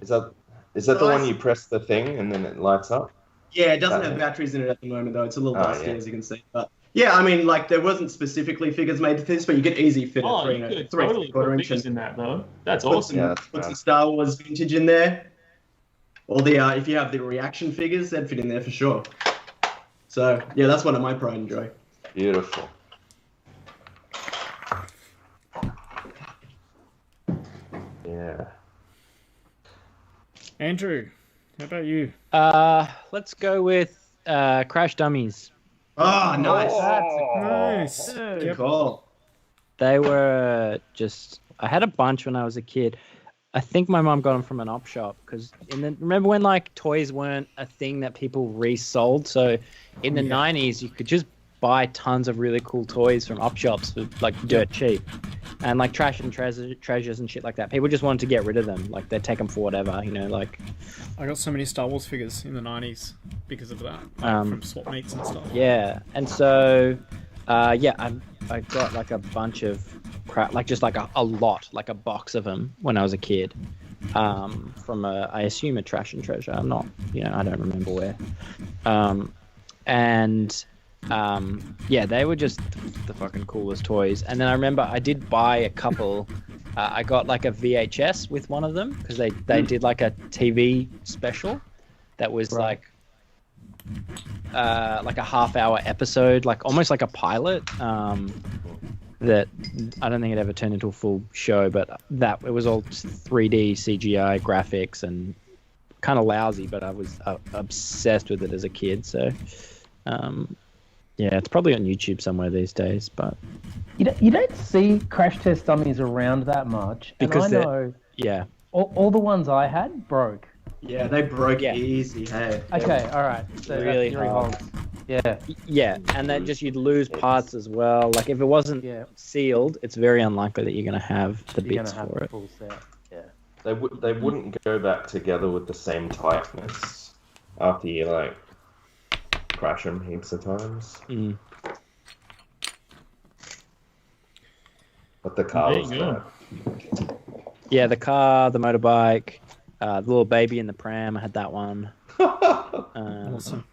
Is that the one you press the thing and then it lights up? Yeah, it doesn't have batteries in it at the moment, though. It's a little dusty, yeah. as you can see. But yeah, I mean, like, there wasn't specifically figures made for this, but you could easily fit Oh, a you could 3 totally quarter put inch figures and in that though. That's put awesome. some, Yeah, put some Star Wars vintage in there. Or the if you have the reaction figures, they'd fit in there for sure. So yeah, that's one of my pride and joy. Beautiful. Yeah. Andrew, how about you? Let's go with Crash Dummies. Oh, nice. Nice. Good Yep. call. They were just. I had a bunch when I was a kid. I think my mom got them from an op shop because remember when like toys weren't a thing that people resold? So in the 90s, you could just buy tons of really cool toys from op shops for like dirt cheap, and like trash and treasures and shit like that. People just wanted to get rid of them. Like they'd take them for whatever, you know. Like I got so many Star Wars figures in the 90s because of that, like, from swap meets and stuff. yeah, and so yeah, I got like a bunch of crap, like just like a lot, like a box of them when I was a kid. From I assume a trash and treasure. I'm not, you know, I don't remember where. Yeah, they were just the fucking coolest toys. And then I remember I did buy a couple. I got like a VHS with one of them because they did like a TV special that was like a half-hour episode, like almost like a pilot. That I don't think it ever turned into a full show, but that it was all 3D CGI graphics and kind of lousy, but I was obsessed with it as a kid. So, yeah, it's probably on YouTube somewhere these days, but You don't see Crash Test Dummies around that much. Because and I know yeah, all the ones I had broke. Yeah, they broke Yeah. easy. Hey. Okay, all right. So Really that theory hard. holds. Yeah. yeah, and then just you'd lose parts as well. Like if it wasn't Yeah. sealed, it's very unlikely that you're gonna have the You're bits gonna have for the it. full set. Yeah. They wouldn't go back together with the same tightness after you like crash them heaps of times. Mm. But the car There was you go. bad. Yeah, the car, the motorbike, the little baby in the pram. I had that one. Awesome.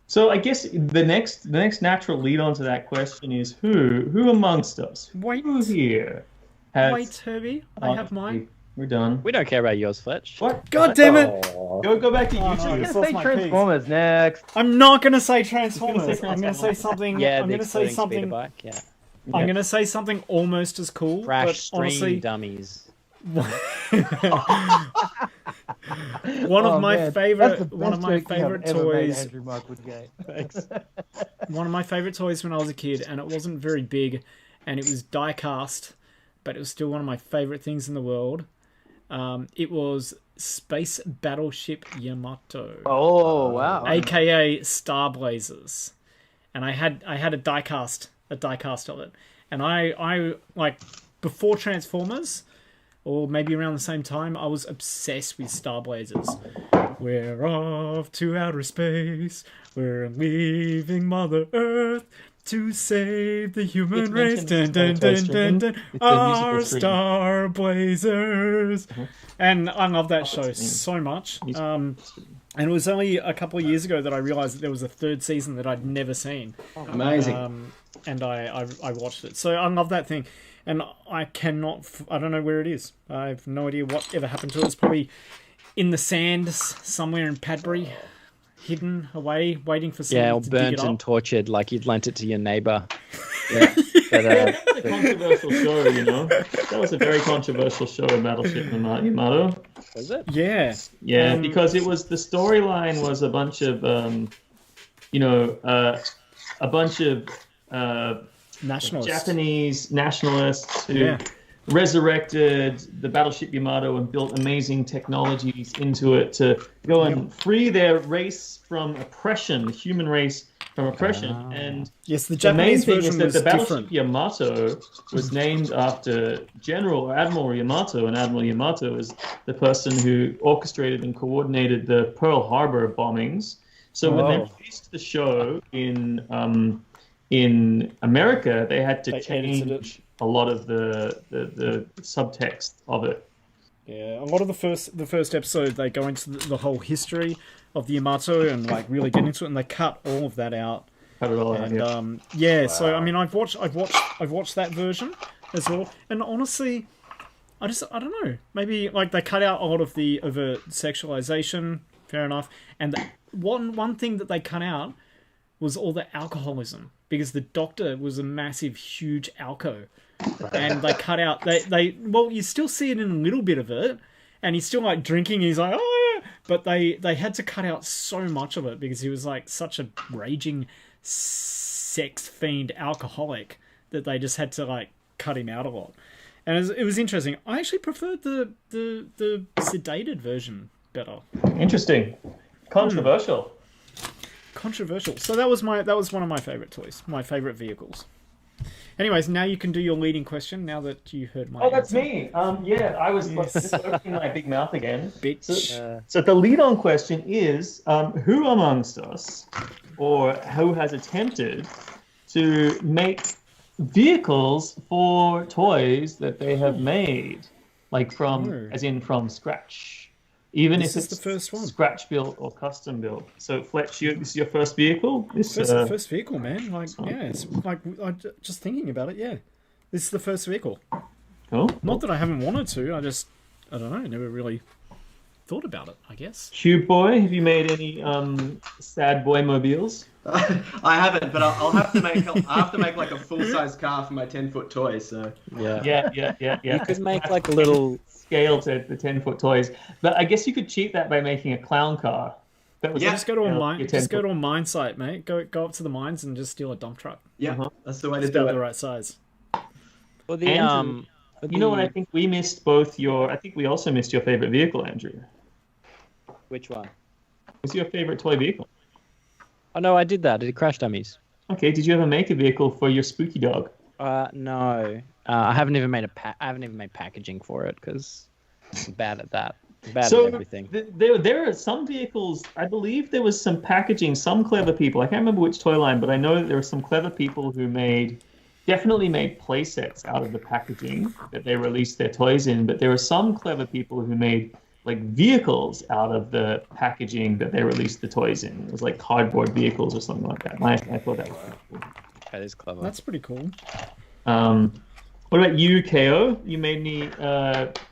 So I guess the next natural lead on to that question is who amongst us, Wait. who here has... Wait, Herbie, I have mine. We're done. We don't care about yours, Fletch. What? God damn it! Aw. Go back to Oh, no. YouTube. It's Say off my Transformers next. I'm not gonna say Transformers. say I'm gonna say something. Yeah, I'm the gonna say exploding something. speeder bike. Yeah, I'm gonna say something almost as cool. crash but stream honestly, dummies. one Oh, of my man. That's the favorite, one of best my joke you have favorite ever made, toys. Andrew Michael J. Thanks. One of my favorite toys when I was a kid, and it wasn't very big, and it was die cast, but it was still one of my favorite things in the world. It was Space Battleship Yamato, Oh wow. aka Star Blazers, and I had a die cast of it, and I like before Transformers, or maybe around the same time, I was obsessed with Star Blazers. We're off to outer space. We're leaving Mother Earth to save the human It's race. mentioned Dun, in dun, the dun, dun, dun. It's a Our musical stream. Star Blazers. And I love that show so much. And it was only a couple of years ago that I realized that there was a third season that I'd never seen. Amazing. And I watched it. So I love that thing. And I cannot... I don't know where it is. I have no idea what ever happened to it. It's probably in the sand somewhere in Padbury, hidden away, waiting for someone Yeah, or to dig burnt it and up. tortured, like you'd lent it to your neighbor. Yeah. But, A controversial show, you know. That was a very controversial show in Battleship Yamato. was it? Yeah. Yeah, because it was the storyline was a bunch of a bunch of Nationalists. Japanese nationalists who Yeah. resurrected the battleship Yamato and built amazing technologies into it to go and free their race from oppression, the human race from oppression. And Yes, the the main Japanese thing is version that was the battleship different. Yamato was named after Admiral Yamato, and Admiral Yamato is the person who orchestrated and coordinated the Pearl Harbor bombings. So when they released the show in America, they had to change a lot of the subtext of it. Yeah, a lot of the first episode, they go into the whole history of the Yamato and like really get into it, and they cut all of that out. Cut it all out. And so I mean, I've watched that version as well, and honestly, I don't know, maybe like they cut out a lot of the overt sexualization. Fair enough. And one thing that they cut out was all the alcoholism, because the Doctor was a massive, huge alco. And they cut out, well, you still see it in a little bit of it, and he's still like drinking, he's like, oh yeah, but they had to cut out so much of it because he was like such a raging sex fiend alcoholic that they just had to like cut him out a lot. And it was interesting. I actually preferred the sedated version better. Interesting. Controversial. Controversial. So that was one of my favorite toys, my favorite vehicles. Anyways, now you can do your leading question. Now that you heard my. Oh, that's me. Yeah, I was just opening my big mouth again. Bitch. So the lead-on question is: who amongst us, or who has attempted to make vehicles for toys that they have made, like as in from scratch? Even if it's the first one. Scratch built or custom built. So Fletch, this is your first vehicle? First vehicle, man. Like, yeah, it's like I just thinking about it. Yeah, this is the first vehicle. Cool. Not that I haven't wanted to. I don't know. Never really thought about it, I guess. Hugh boy, have you made any sad boy mobiles? I haven't, but I'll have to make like a full-size car for my 10-foot toy. So Yeah. You could make like a little scale to the 10-foot toys, but I guess you could cheat that by making a clown car. That was Just go to a mine. Just go to a mine site, mate. Go up to the mines and just steal a dump truck. Yeah, that's the way to It's do about it. the right size. For the you know what? I think we missed both I think we also missed your favorite vehicle, Andrew. Which one? What's your favorite toy vehicle? Oh no, I did that. I did Crash Dummies. Okay, did you ever make a vehicle for your spooky dog? No. I haven't even made I haven't even made packaging for it because I'm bad at that. I'm bad at everything. There are some vehicles. I believe there was some packaging. Some clever people. I can't remember which toy line, but I know that there were some clever people who definitely made play sets out of the packaging that they released their toys in. But there were some clever people who made like vehicles out of the packaging that they released the toys in. It was like cardboard vehicles or something like that. I thought that was pretty cool. That is clever. That's pretty cool. What about you, KO? You made any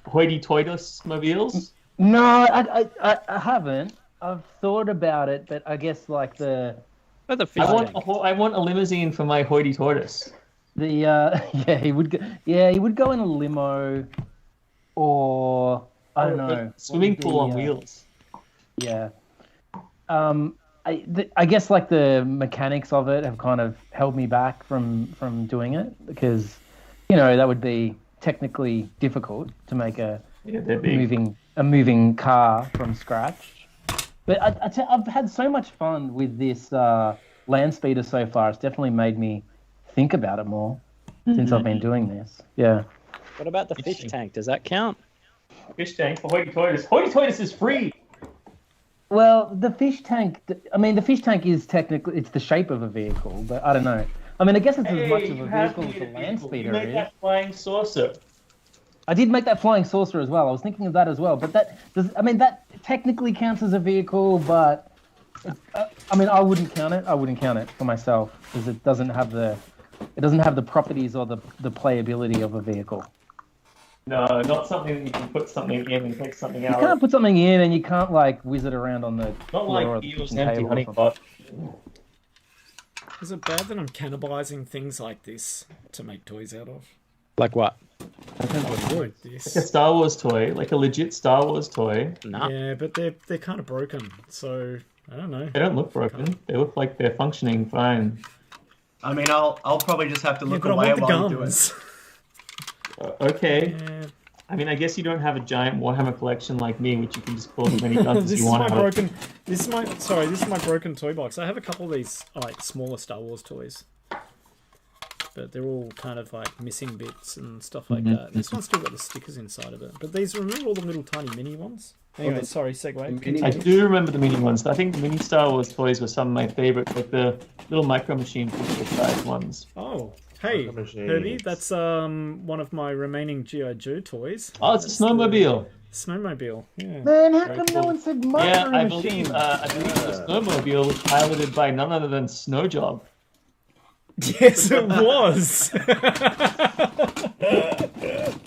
hoity-toitus mobiles? No, I haven't. I've thought about it, but I guess like the fish tank. I want a limousine for my hoity-toitus. he would go in a limo, or I don't know, swimming pool on wheels. Yeah. I guess like the mechanics of it have kind of held me back from doing it because, that would be technically difficult to make a moving car from scratch. But I've had so much fun with this land speeder so far. It's definitely made me think about it more since I've been doing this. Yeah. What about the fish tank? Does that count? Fish tank for hoity-toitus. Hoity-toitus is free. Well, the fish tank. The fish tank is technically it's the shape of a vehicle, but I don't know. I guess it's as much of a vehicle as a land speeder you made is. That flying saucer. I did make that flying saucer as well. I was thinking of that as well, but that technically counts as a vehicle, but I wouldn't count it. I wouldn't count it for myself because it doesn't have the properties or the playability of a vehicle. No, not something that you can put something in and take something out. You can't put something in and you can't like whiz it around on the not floor like or the Eels kitchen empty table. honey pot. Is it bad that I'm cannibalizing things like this to make toys out of? Like what? Like this. Like a Star Wars toy, like a legit Star Wars toy. Nah. Yeah, but they're kind of broken, so I don't know. They don't look broken. They look like they're functioning fine. I'll probably just have to look But I away want the while you do it. guns. Okay. Yeah. I mean, I guess you don't have a giant Warhammer collection like me, which you can just pull as many guns as you want. This is my broken toy box. I have a couple of these like smaller Star Wars toys, but they're all kind of like missing bits and stuff like that. This one's still got the stickers inside of it, but these, remember all the little tiny mini ones? Anyway, sorry, segue. I do remember the mini ones. I think the mini Star Wars toys were some of my favorites, like the little Micro Machine size ones. Oh. Hey, Herbie, that's one of my remaining G.I. Joe toys. Oh, it's a snowmobile. Snowmobile, yeah. Man, how come no one said Micro Yeah, I Machine? believe the snowmobile was piloted by none other than Snowjob. Yes, it was.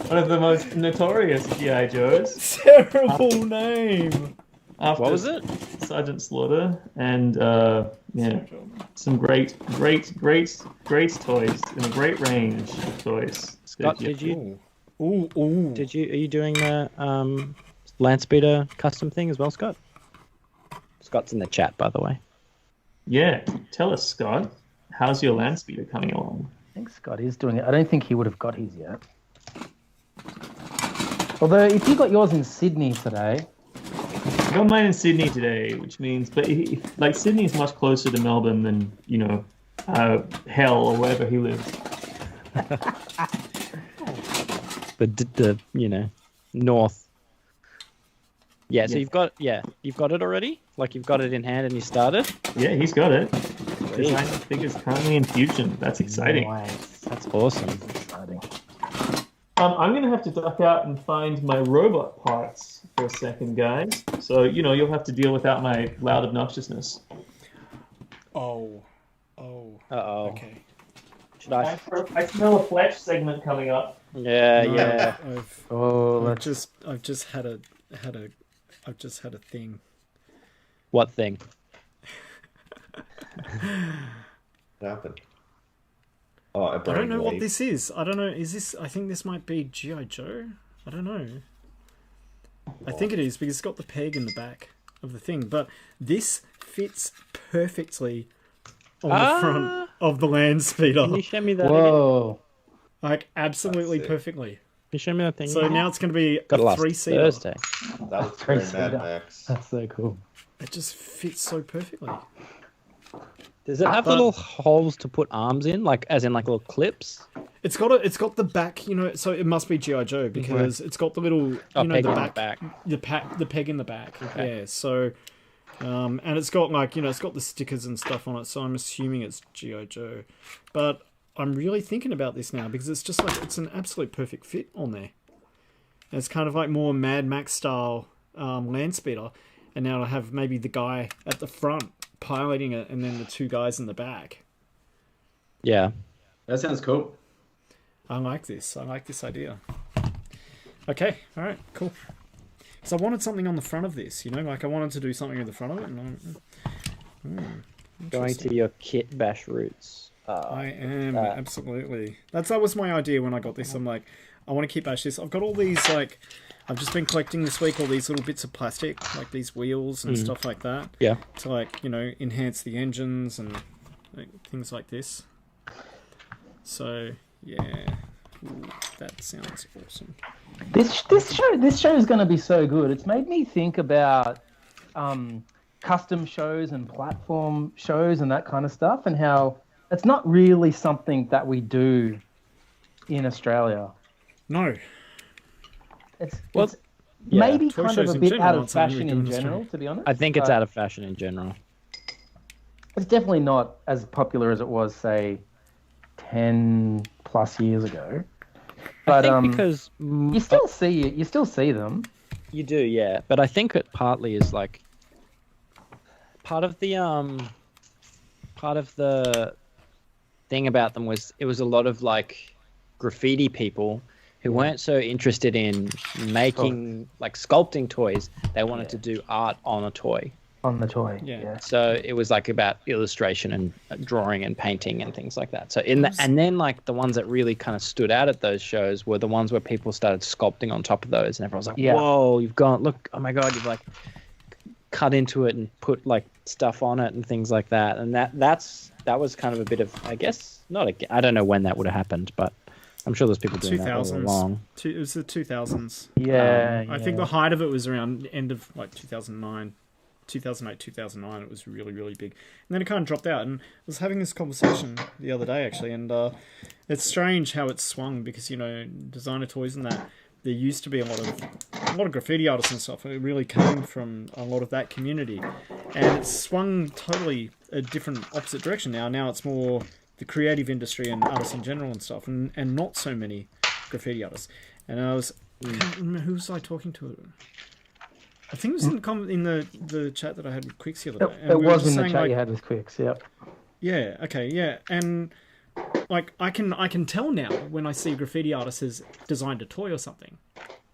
One of the most notorious G.I. Joes. Terrible name. After What was it? Sergeant Slaughter and some great toys in a great range of toys. Scott, did you? Ooh. Are you doing the land speeder custom thing as well, Scott? Scott's in the chat, by the way. Yeah, tell us, Scott. How's your land speeder coming along? I think Scott is doing it. I don't think he would have got his yet. Although, if you got yours in Sydney today... I got mine in Sydney today, which means... But like, Sydney is much closer to Melbourne than, you know, hell or wherever he lives. The you know, north. Yeah, so you've got it already? Like you've got it in hand and you started? Yeah, he's got it. Design figures currently in Fusion. That's exciting. Nice. That's awesome. Exciting. I'm going to have to duck out and find my robot parts for a second, guys. So, you know, you'll have to deal without my loud obnoxiousness. Oh. Uh-oh. Okay. Should I? I smell a Fletch segment coming up. Yeah. I've just had a thing. What thing? What happened? Oh, I don't know what this is. I don't know. Is this? I think this might be G.I. Joe. I don't know. I think it is because it's got the peg in the back of the thing. But this fits perfectly on the front of the land speeder. Can you show me that Whoa. Like absolutely perfectly. Can you show me that thing? So now it's going to be got it a last 3-seater. Thursday. That was very Mad Max. That's so cool. It just fits so perfectly. Does it have little holes to put arms in, like as in like little clips? It's got the back, you know. So it must be G.I. Joe because it's got the little, peg the in back, the peg in the back. Okay. Yeah. So, and it's got like it's got the stickers and stuff on it. So I'm assuming it's G.I. Joe, but I'm really thinking about this now because it's just like it's an absolute perfect fit on there. And it's kind of like more Mad Max style land speeder, and now I have maybe the guy at the front piloting it, and then the two guys in the back. Yeah. That sounds cool. I like this. I like this idea. Okay, all right, cool. Because I wanted something on the front of this, like I wanted to do something at the front of it. And Going to your kit bash roots. I am, absolutely. That was my idea when I got this. I'm like, I want to keep bash this. I've got all these, like, I've just been collecting this week all these little bits of plastic, like these wheels and stuff like that. Yeah. To, like, enhance the engines and things like this. So, yeah. Ooh, that sounds awesome. This show is going to be so good. It's made me think about custom shows and platform shows and that kind of stuff, and how it's not really something that we do in Australia. No. It's yeah. maybe Toy kind of shows a in bit general out aren't of something we fashion do in in Australia. general, to be honest. I think it's out of fashion in general. It's definitely not as popular as it was, say, 10 plus years ago. But I think because you still see them. You do, yeah. But I think it partly is like part of the thing about them was it was a lot of like graffiti people who weren't so interested in making like sculpting toys. They wanted to do art on a toy. On the toy. Yeah. So it was like about illustration and drawing and painting and things like that. So and then like the ones that really kind of stood out at those shows were the ones where people started sculpting on top of those, and everyone's like, "Whoa, you've gone! Look, oh my god, you've like cut into it and put like stuff on it and things like that." And that was kind of a bit of, I guess, I don't know when that would have happened, but I'm sure there's people doing that all 2000s. along. It was the 2000s. Yeah, I think the height of it was around end of like 2009, 2008, 2009. It was really, really big. And then it kind of dropped out. And I was having this conversation the other day, actually. And it's strange how it's swung because, you know, designer toys and that, there used to be a lot of graffiti artists and stuff. It really came from a lot of that community. And it's swung totally a different opposite direction now. Now it's more the creative industry and artists in general and stuff, and not so many graffiti artists. And I can't remember, who was I talking to? I think it was in the chat that I had with Quicks the other day. It was in the chat you had with Quicks, yep. Yeah, okay, yeah. And like I can tell now when I see a graffiti artist has designed a toy or something.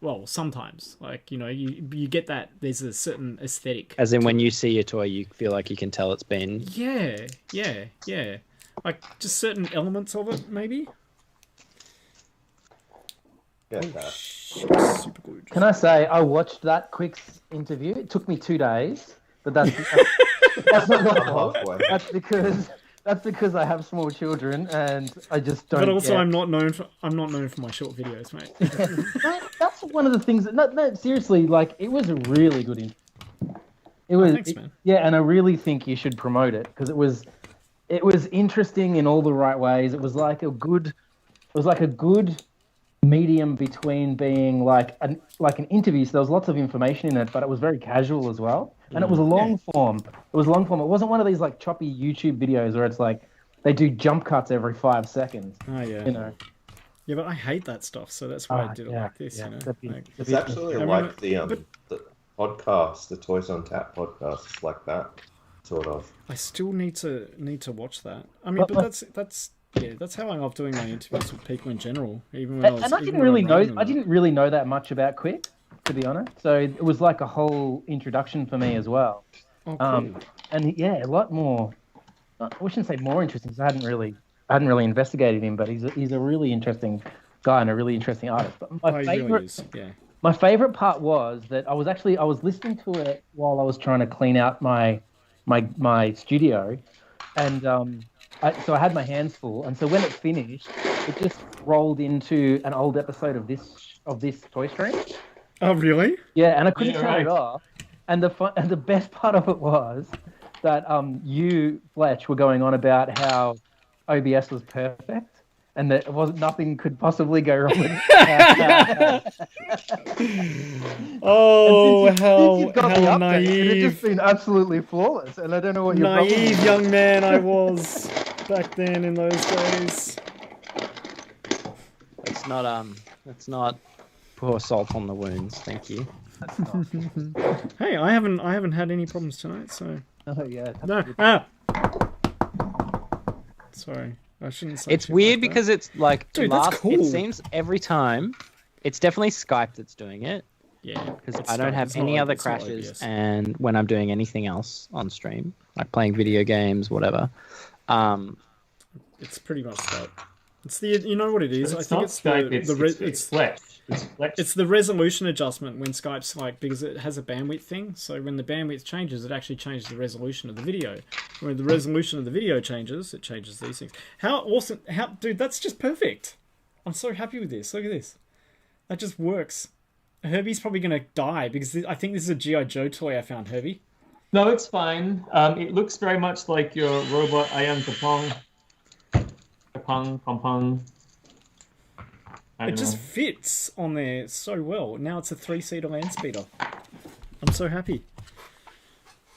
Well, sometimes. Like, you know, you get that there's a certain aesthetic. As in when you see a toy, you feel like you can tell it's been... Yeah. Like, just certain elements of it, maybe? Get that. Super good. Can I say, I watched that Quicks interview. It took me 2 days, but that's not my fault. Halfway. That's because I have small children and I just don't. But also, get... I'm not known for my short videos, mate. That's one of the things that. No, seriously, like it was a really good interview. It was, thanks, man. Yeah, and I really think you should promote it because it was interesting in all the right ways. It was like a good medium between being like an interview. So there was lots of information in it, but it was very casual as well. And it was a long form. It was long form. It wasn't one of these like choppy YouTube videos where it's like they do jump cuts every 5 seconds. Oh yeah. You know. Yeah, but I hate that stuff, so that's why I did it like this. Yeah. You know, It's actually like the podcast, the Toys on Tap podcast. It's like that, sort of. I still need to watch that. I mean, but that's how I love doing my interviews with people in general. Even when I didn't really know that much about Quick, to be honest. So it was like a whole introduction for me as well. Oh, cool. And yeah, a lot more. We shouldn't say more interesting because I hadn't really investigated him, but he's a really interesting guy and a really interesting artist. But my favorite part was that I was listening to it while I was trying to clean out my studio, and so I had my hands full, and so when it finished, it just rolled into an old episode of this toy stream. Oh really? Yeah, and I couldn't turn it off. And the best part of it was that you, Fletch, were going on about how OBS was perfect and that nothing could possibly go wrong with it. Oh, how naive! It had just been absolutely flawless, and I don't know what your naive young man I was back then in those days. Let's not pour salt on the wounds. Thank you. Hey, I haven't had any problems tonight, so. Oh yeah. No. Sorry, I shouldn't say. It's weird like because it's like dude, that's cool. It seems every time. It's definitely Skype that's doing it. Yeah, because I don't have any other crashes, and when I'm doing anything else on stream, like playing video games, whatever, it's pretty much Skype. It's you know what it is. I think it's Skype, it's Flex. It's the resolution adjustment when Skype's like, because it has a bandwidth thing. So when the bandwidth changes, it actually changes the resolution of the video. When the resolution of the video changes, it changes these things. How awesome! Dude, that's just perfect. I'm so happy with this. Look at this. That just works. Herbie's probably gonna die because I think this is a G.I. Joe toy I found, Herbie. No, it's fine. It looks very much like your robot Ayam Kapong. Kapong. It just fits on there so well. Now it's a 3-seater land speeder. I'm so happy.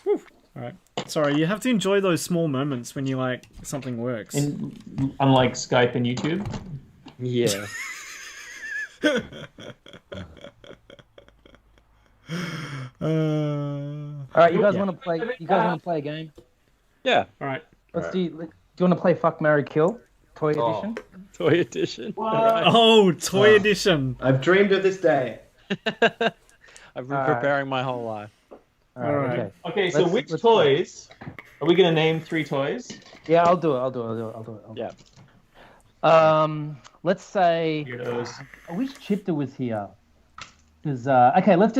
Whew. All right. Sorry, you have to enjoy those small moments when you like something works. Unlike Skype and YouTube. Yeah. All right, you guys want to play? You guys want to play a game? Yeah. All right. Let's do. Do you want to play Fuck, Marry, Kill? Toy edition. Toy edition. Right. Oh, toy edition. I've dreamed of this day. I've been preparing my whole life. All right. Okay, so which toys? Are we going to name 3 toys? Yeah, I'll do it. Yeah. Let's say. Weirdos. I wish Chipter was here. Because okay, let's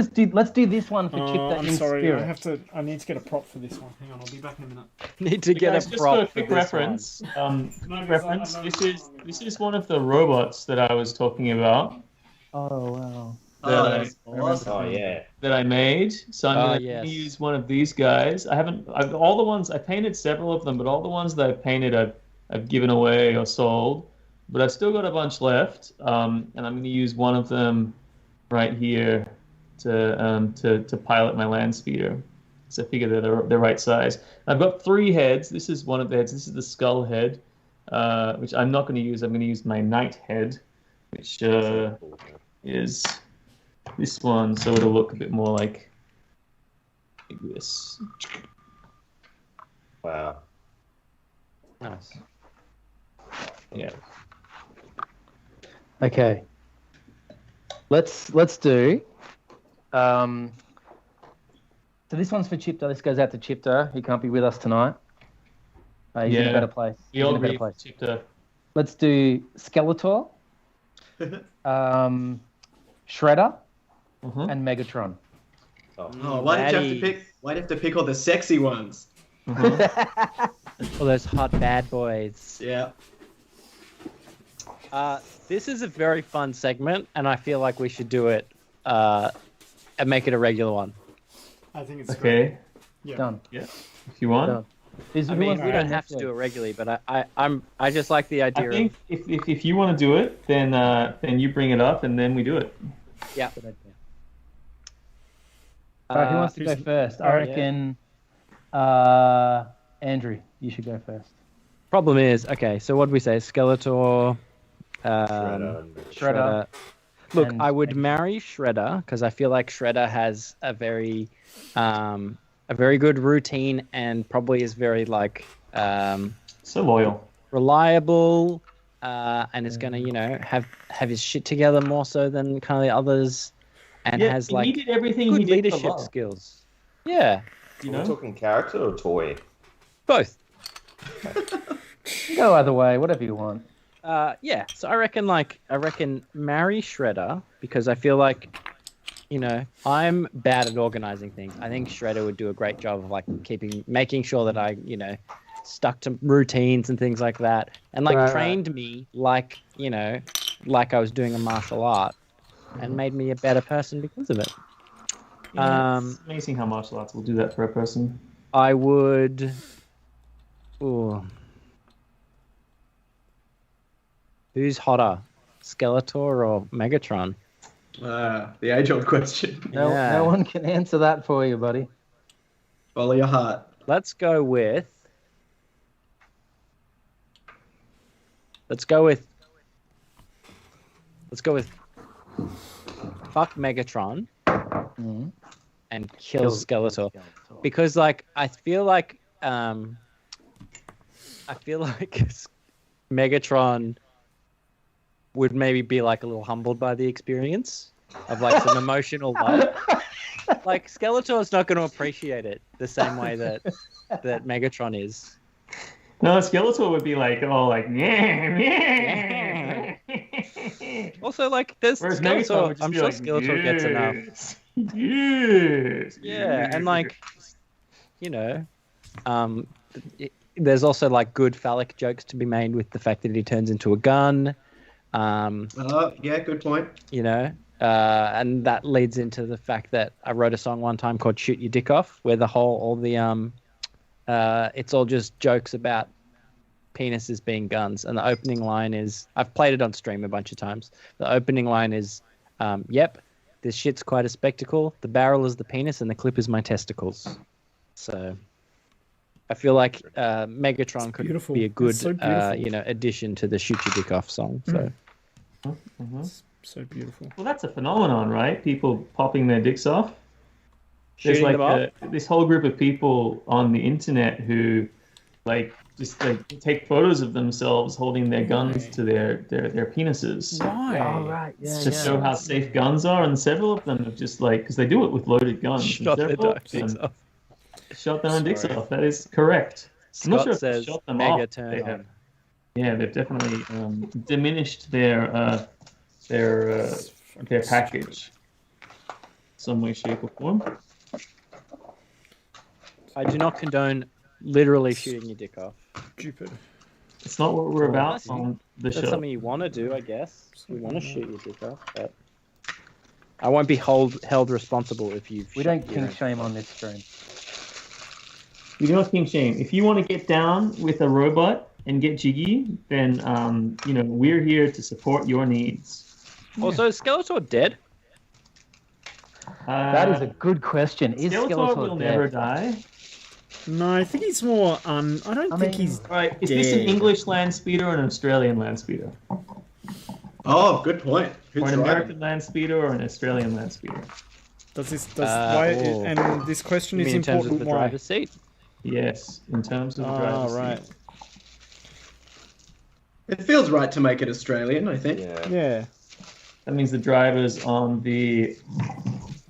do this one for Chipter I'm in sorry, spirit. I need to get a prop for this one. Hang on, I'll be back in a minute. Need to get Guys, a just for a prop for quick this reference. This is one of the robots that I was talking about. Oh wow. That's awesome. Oh yeah. That I made. So I'm going to yes. use one of these guys. All the ones I painted several of them, but all the ones that I painted I've given away or sold. But I've still got a bunch left, and I'm going to use one of them right here to pilot my land speeder. So I figure they're right size. I've got 3 heads. This is one of the heads. This is the skull head, which I'm not going to use. I'm going to use my knight head, which is this one. So it'll look a bit more like this. Wow. Nice. Yeah. Okay. Let's do. So this one's for Chipter. This goes out to Chipter. He can't be with us tonight. He's in a better place. The old Chipter. Let's do Skeletor, Shredder, and Megatron. Oh, why did you have to pick? Why do you have to pick all the sexy ones? All those hot bad boys. Yeah. This is a very fun segment, and I feel like we should do it and make it a regular one. I think it's Okay. great. Yeah. Done. Yeah. If you want. Done. I mean, we don't have to do it regularly, but I just like the idea. I think if you want to do it, then you bring it up and then we do it. Yeah. Good idea. All right, who wants to go first? I reckon Andrew, you should go first. Problem is, okay, so what do we say? Skeletor, Shredder. Look, and I would Megatron. marry Shredder because I feel like Shredder has a very good routine and probably is very So loyal. reliable and is going to have his shit together more so than kind of the others, and has he did everything good he did leadership for love. skills. Yeah, You Are we know? talking character or toy? both. Go either way, whatever you want. Yeah, so I reckon marry Shredder because I feel like, I'm bad at organizing things. I think Shredder would do a great job of making sure that I, stuck to routines and things like that, and trained me like I was doing a martial art, and made me a better person because of it. Yeah, it's amazing how martial arts will do that for a person. I would. Ooh. Who's hotter, Skeletor or Megatron? The age-old question. No one can answer that for you, buddy. Follow your heart. Let's go with fuck Megatron and kill Skeletor. Because I feel like Megatron would maybe be a little humbled by the experience of some emotional love. Skeletor's not going to appreciate it the same way that Megatron is. No, Skeletor would be yeah. Also, there's Whereas Skeletor. Megatron would just I'm be sure like, Skeletor gets enough. Yes. Yeah, and there's also good phallic jokes to be made with the fact that he turns into a gun. Yeah, good point. And that leads into the fact that I wrote a song one time called "Shoot Your Dick Off," where it's all just jokes about penises being guns, and the opening line is, I've played it on stream a bunch of times. The opening line is, "Yep, this shit's quite a spectacle. The barrel is the penis, and the clip is my testicles." So, I feel like Megatron could beautiful. be a good, It's so beautiful. addition to the "Shoot Your Dick Off" song. So. So beautiful. Well, that's a phenomenon, right? People popping their dicks off. There's Shooting them up? this whole group of people on the internet who just take photos of themselves holding their guns to their penises. Why? Oh, right. Yeah, To show how safe guns are, and several of them have just because they do it with loaded guns. Shot their Several of dicks them off. Shot their own dicks Sorry. off. That is correct. I'm not Scott sure if they says shot them mega off. turn They on. have. Yeah, they've definitely diminished their package. some way, shape, or form. I do not condone literally shooting your dick off. Stupid. It's not what we're about on the That's show. something you want to do, I guess. You want to shoot your dick off, but I won't be held responsible if you've. We don't kink shame on this stream. We do not kink shame. If you want to get down with a robot and get jiggy, then we're here to support your needs. Also, is Skeletor dead? That is a good question. Is Skeletor will dead? never die. No, I think he's more. I don't think he's. Right, is this an dead. English land speeder or an Australian land speeder? Oh, good point. Or Who's an right? American land speeder or an Australian land speeder? And this question You is mean in terms important. of the Why? driver's seat? Yes, in terms of the driver's right. seat. It feels right to make it Australian, I think. Yeah. Yeah. That means the driver's on the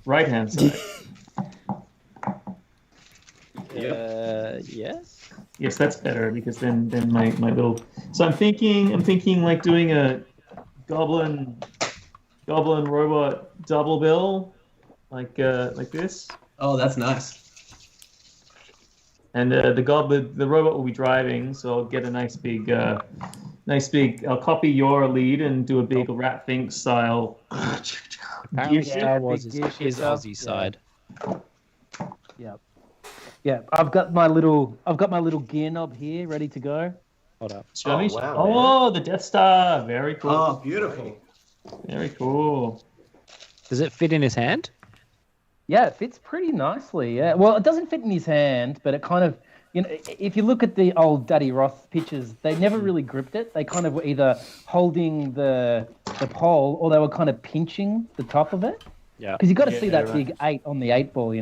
right-hand side. Yes. Yes, that's better because then my little. So I'm thinking like doing a goblin robot double bill, like this, Oh, that's nice. and the robot will be driving. So I'll get a nice big. I'll copy your lead and do a big Rat Fink style. Apparently, gear Star shift. Wars Big gear is his shift up. Aussie side. Yeah, I've got my little gear knob here, ready to go. Hold up. Show me. wow, Oh, the Death Star. Very cool. Oh, beautiful. Very cool. Does it fit in his hand? Yeah, it fits pretty nicely. Yeah, well, it doesn't fit in his hand, but it kind of, if you look at the old Daddy Roth pictures, they never really gripped it. They kind of were either holding the pole or they were kind of pinching the top of it. Yeah. Because you got to Yeah, see that right. big 8 on the 8 ball,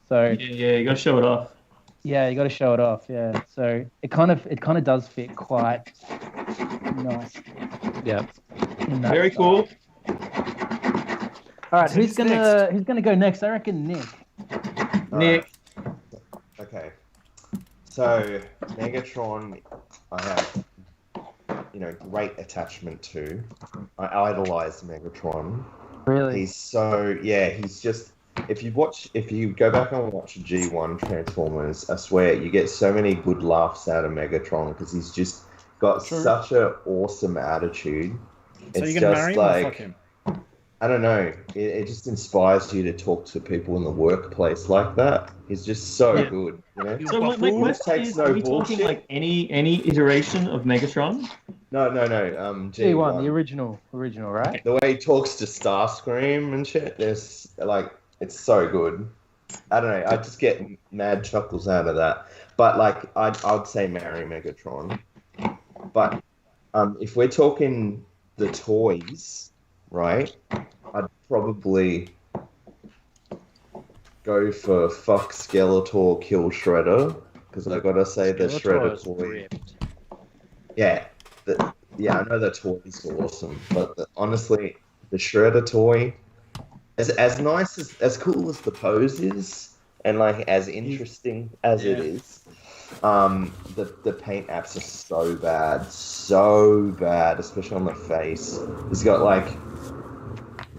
So Yeah, you gotta show it off. yeah, you got to show it off. Yeah, so it kind of does fit quite nice. Yeah. in that Very style. cool. All right, So who's who's gonna go next? I reckon Nick. Nick. Okay. So Megatron, I have, great attachment to. I idolize Megatron. Really? He's just. If you go back and watch G1 Transformers, I swear you get so many good laughs out of Megatron because he's just got True. such an awesome attitude. So It's you're gonna just marry him or fuck him? I don't know. It just inspires you to talk to people in the workplace like that. He's just so Yeah. good, So my question takes is, no are we talking bullshit. like any iteration of Megatron? No. G1, the original, right? The way he talks to Starscream and shit, there's it's so good. I don't know. I just get mad chuckles out of that. But I'd say marry Megatron. But if we're talking the toys, right? I'd probably go for fuck Skeletor, kill Shredder, because I gotta say the Shredder is toy. ripped. Yeah, I know the toy is awesome, but honestly, the Shredder toy, as nice as cool as the pose is, and as interesting as it is, the paint apps are so bad, especially on the face. He's got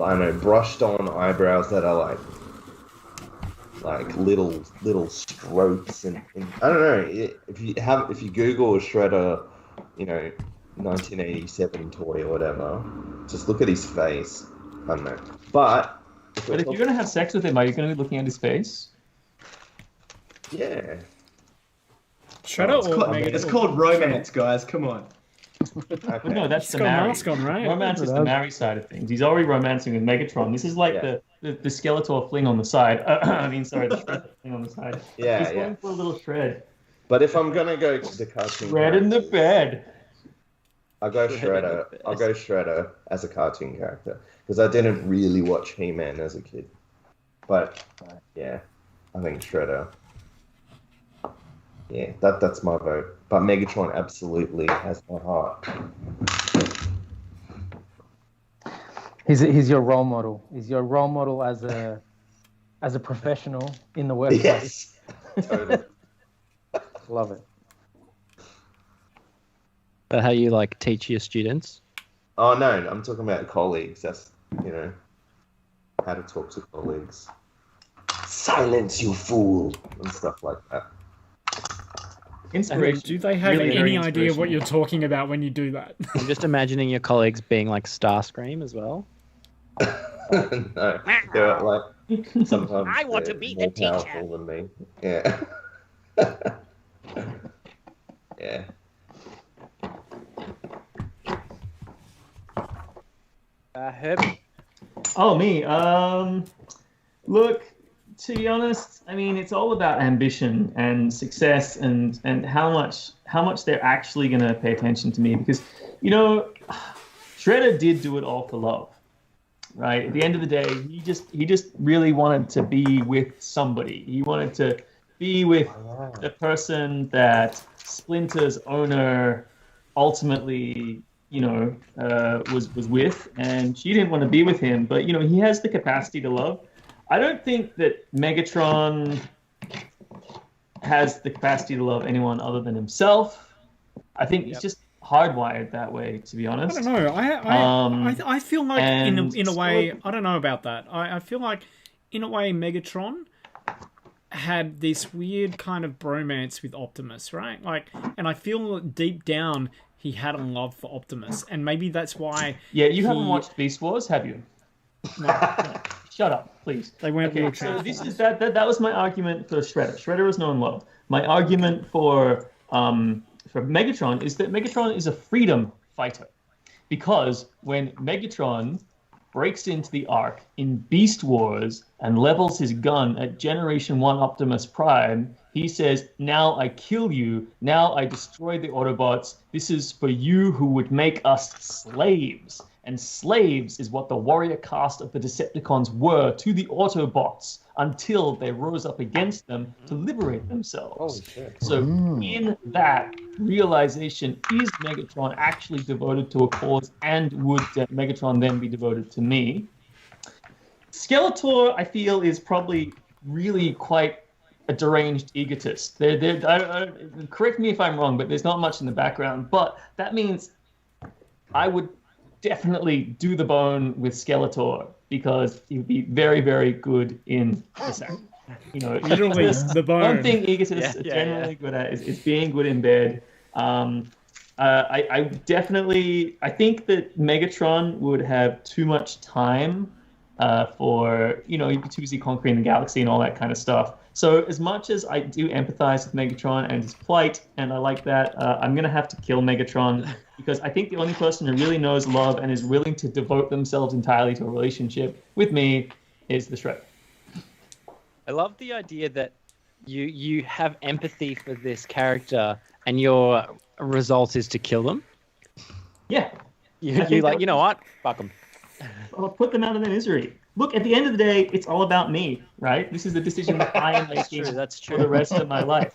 I don't know, brushed on eyebrows that are like little strokes, and I don't know, if you Google Shredder, 1987 toy or whatever, just look at his face. I don't know, but if you're gonna have sex with him, are you gonna be looking at his face? Yeah. Shredder or Megatron? It's called romance, guys. Come on. But no, that's He's the got a marry. mask on, right? Romance is the marry side of things. He's already romancing with Megatron. This is like Yeah. the Skeletor fling on the side. The Shredder fling on the side. Yeah, He's yeah. going for a little shred. But if I'm gonna go to the cartoon, Shred in the characters, bed. I'll go Shred in Shredder. the I'll bed. go Shredder as a cartoon character because I didn't really watch He-Man as a kid. But yeah, I think Shredder. Yeah, that's my vote. But Megatron absolutely has my heart. He's your role model. He's your role model as a professional in the workplace. Yes, totally. Love it. That how you teach your students? Oh no, I'm talking about colleagues. That's how to talk to colleagues. silence, you fool, and stuff like that. Inspiration. Do they have Really very any idea what inspirational. you're talking about when you do that? I'm just imagining your colleagues being like Starscream as well. No, they're like sometimes I want to they're be more the teacher. powerful than me. Yeah. Yeah. Herbie. Oh, me. Look, to be honest, I mean, it's all about ambition and success and how much they're actually going to pay attention to me, because, you know, Shredder did do it all for love, right? At the end of the day, he just really wanted to be with somebody. He wanted to be with the person that Splinter's owner ultimately, you know, was with, and she didn't want to be with him, but, you know, he has the capacity to love. I don't think that Megatron has the capacity to love anyone other than himself. I think he's just hardwired that way, to be honest. I don't know. I feel like in a way, I don't know about that. I feel like in a way Megatron had this weird kind of bromance with Optimus, right? Like, and I feel deep down he had a love for Optimus, and maybe that's why. Yeah, you haven't watched Beast Wars, have you? No, Shut up, please. they went Okay, wheelchair. so this is that was my argument for Shredder. Shredder was known love. My argument for Megatron is that Megatron is a freedom fighter, because when Megatron breaks into the Ark in Beast Wars and levels his gun at Generation 1 Optimus Prime, he says, "Now I kill you, now I destroy the Autobots, this is for you who would make us slaves." And slaves is what the warrior caste of the Decepticons were to the Autobots until they rose up against them to liberate themselves. Holy shit. So in that realization, is Megatron actually devoted to a cause, and would Megatron then be devoted to me? Skeletor, I feel, is probably really quite a deranged egotist. Correct me if I'm wrong, but there's not much in the background. But that means I would definitely do the bone with Skeletor, because he would be very, very good in the sack. You know, Literally, the bone. one thing egotists are Yeah, generally good at is being good in bed. I definitely, I think that Megatron would have too much time for, you know, he'd be too busy conquering the galaxy and all that kind of stuff. So as much as I do empathize with Megatron and his plight, and I like that, I'm going to have to kill Megatron, because I think the only person who really knows love and is willing to devote themselves entirely to a relationship with me is the Shredder. I love the idea that you have empathy for this character, and your result is to kill them. Yeah. You like, you know what? Fuck them. I'll put them out of their misery. Look, at the end of the day, it's all about me, right? This is the decision that I am making That's for the true. rest of my life.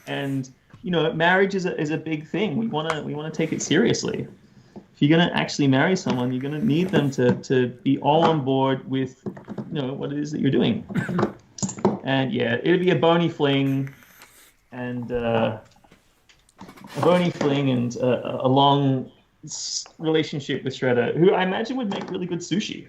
And you know, marriage is a big thing. We wanna take it seriously. If you're gonna actually marry someone, you're gonna need them to be all on board with, you know, what it is that you're doing. And yeah, it'd be a bony fling, and a long relationship with Shredder, who I imagine would make really good sushi.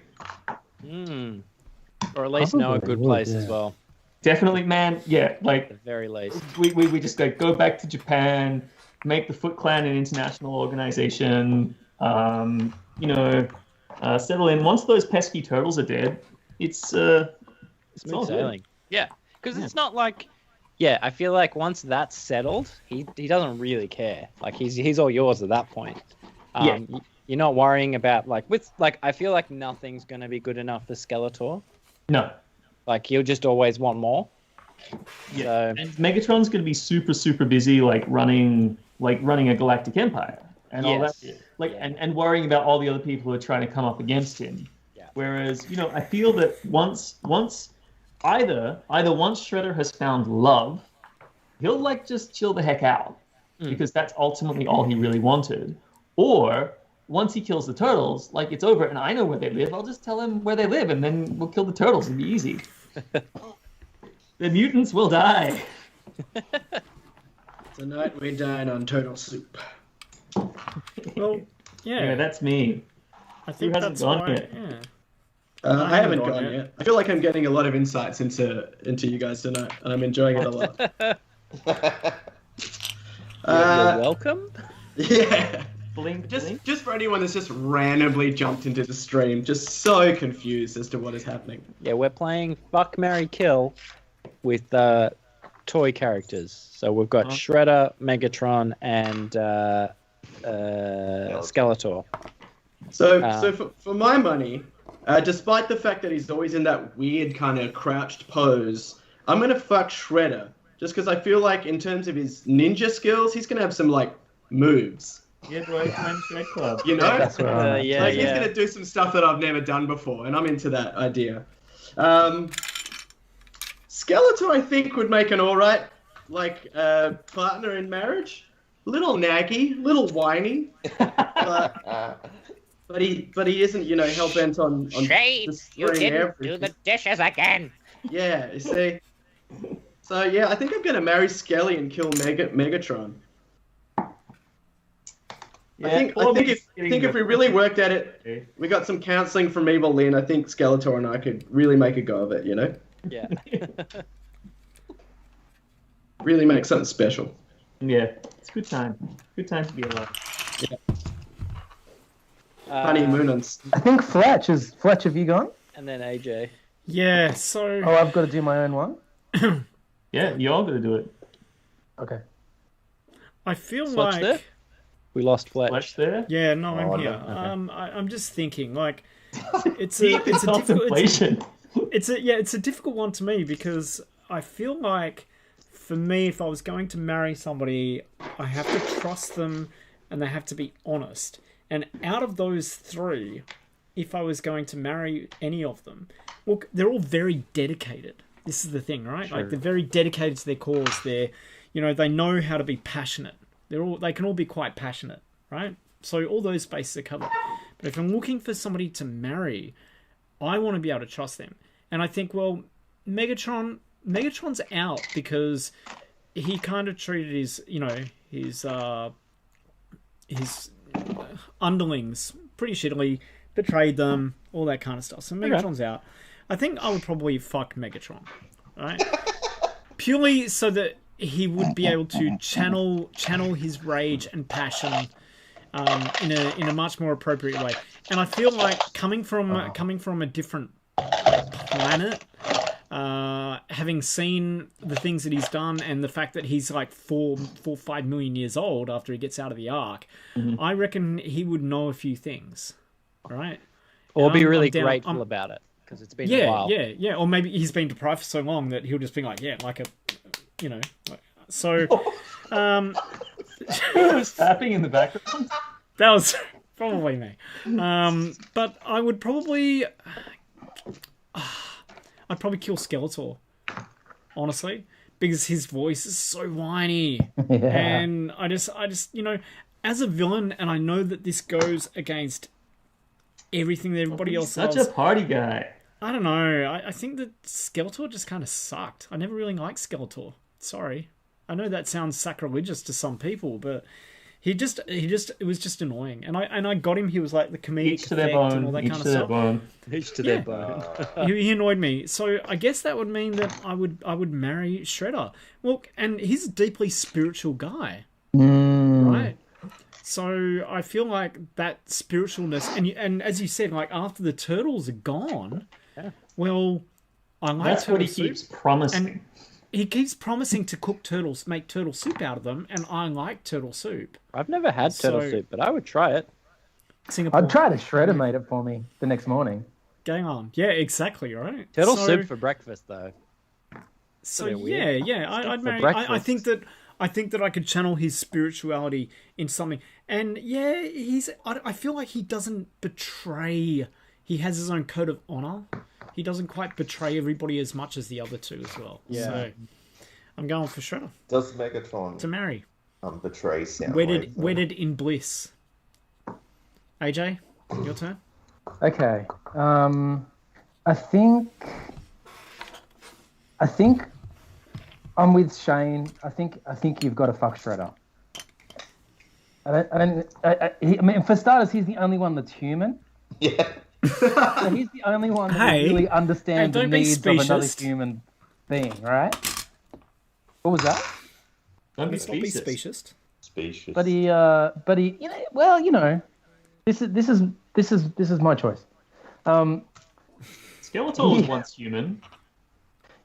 Or at least know a Probably good would, place yeah. as well. Definitely, man. Yeah, like At the very least. we just like go back to Japan, make the Foot Clan an international organization. You know, settle in. Once those pesky turtles are dead, it's all Smooth good. sailing. Yeah, because it's not like, yeah, I feel like once that's settled, he doesn't really care. Like he's all yours at that point. Yeah. You're not worrying about I feel like nothing's gonna be good enough for Skeletor. No. Like he'll just always want more. Yeah. So, And Megatron's going to be super, super busy, running a galactic empire and all that. Yes. And worrying about all the other people who are trying to come up against him. Yeah. Whereas, you know, I feel that once either once Shredder has found love, he'll just chill the heck out, because that's ultimately all he really wanted. Or once he kills the turtles, it's over, and I know where they live. I'll just tell him where they live, and then we'll kill the turtles. It'll be easy. The mutants will die. Tonight we dine on turtle soup. Well, yeah, Yeah, that's me. I think Who hasn't that's gone why. yet? Yeah. I haven't gone yet. I feel like I'm getting a lot of insights into you guys tonight, and I'm enjoying it a lot. You're welcome. Yeah. Blink, blink. Just for anyone that's just randomly jumped into the stream, just so confused as to what is happening. Yeah, we're playing Fuck, Marry, Kill with toy characters. So we've got Shredder, Megatron, and Skeletor. So for my money, despite the fact that he's always in that weird kind of crouched pose, I'm gonna fuck Shredder just because I feel like in terms of his ninja skills, he's gonna have some like moves. Yeah, boy, Shred Club. You know, That's right. he's gonna do some stuff that I've never done before, and I'm into that idea. Skeletor, I think, would make an alright partner in marriage. Little naggy, little whiny, but he isn't, hell bent on Shade, you didn't everything. do the dishes again. Yeah, you see. So yeah, I think I'm gonna marry Skelly and kill Megatron. Yeah, I think if we really worked at it, we got some counselling from Evil Lynn. I think Skeletor and I could really make a go of it. Yeah. Really make something special. Yeah, it's a good time. Good time to be alive. Honeymoon on. I think Fletch, have you gone? And then AJ. Yeah, so... Oh, I've got to do my own one? Yeah, you all got to do it. Okay. I feel Fletch like... there? We lost Fletch. Fletch there? Yeah, no, I'm Oh, here. no, okay. I'm just thinking, it's a difficult... Contemplation. It's a difficult one to me because I feel like for me, if I was going to marry somebody, I have to trust them and they have to be honest. And out of those three, if I was going to marry any of them, look, they're all very dedicated. This is the thing, right? Sure. Like they're very dedicated to their cause. They know how to be passionate. They can all be quite passionate, right? So all those bases are covered. But if I'm looking for somebody to marry, I want to be able to trust them. And I think, well, Megatron's out because he kind of treated his underlings pretty shittily, betrayed them, all that kind of stuff. So Megatron's out. I think I would probably fuck Megatron, right? Purely so that he would be able to channel his rage and passion in a much more appropriate way. And I feel like coming from a different planet, having seen the things that he's done and the fact that he's like 5 million years old after he gets out of the Ark, I reckon he would know a few things, right? Or be really I'm down- grateful I'm- about it because it's been a while. Yeah. Or maybe he's been deprived for so long that he'll just be like, so. Who's tapping in the background? That was probably me. But I would probably... I'd probably kill Skeletor, honestly, because his voice is so whiny. Yeah. And I just, as a villain, and I know that this goes against everything that everybody else Such does. a party guy. I don't know. I think that Skeletor just kind of sucked. I never really liked Skeletor. Sorry. I know that sounds sacrilegious to some people, but it was just annoying. And I got him. He was like the comedic Each to their effect and all bone. that Each kind to of their stuff. bone. Each to their bone. He annoyed me. So I guess that would mean that I would marry Shredder. Look, and he's a deeply spiritual guy, right? So I feel like that spiritualness, and as you said, like after the turtles are gone, well, I like That's turtle what he soup, keeps promising. and he keeps promising to cook turtles, make turtle soup out of them, and I like turtle soup. I've never had turtle So- soup, but I would try it. Singapore, I'd try to Shredder made it for me the next morning. Going on, yeah, exactly, right. Turtle So- soup for breakfast, though. So Bit weird. I'd marry. breakfast. I think that I could channel his spirituality into something, and yeah, I feel like he doesn't betray. He has his own code of honor. He doesn't quite betray everybody as much as the other two as well. Yeah. So I'm going for Shredder Does Megatron to marry. betray Soundwave? Wedded in bliss. AJ, your turn. Okay. I think I'm with Shane. I think you've got to fuck Shredder. I mean, for starters, he's the only one that's human. Yeah. So he's the only one that Hey. really understands the Don't be needs of another specious. human being, right? What was that? Don't be Let's not be specious. specious. Species. But he, you know, well, you know, this is my choice. Skeletor was once human.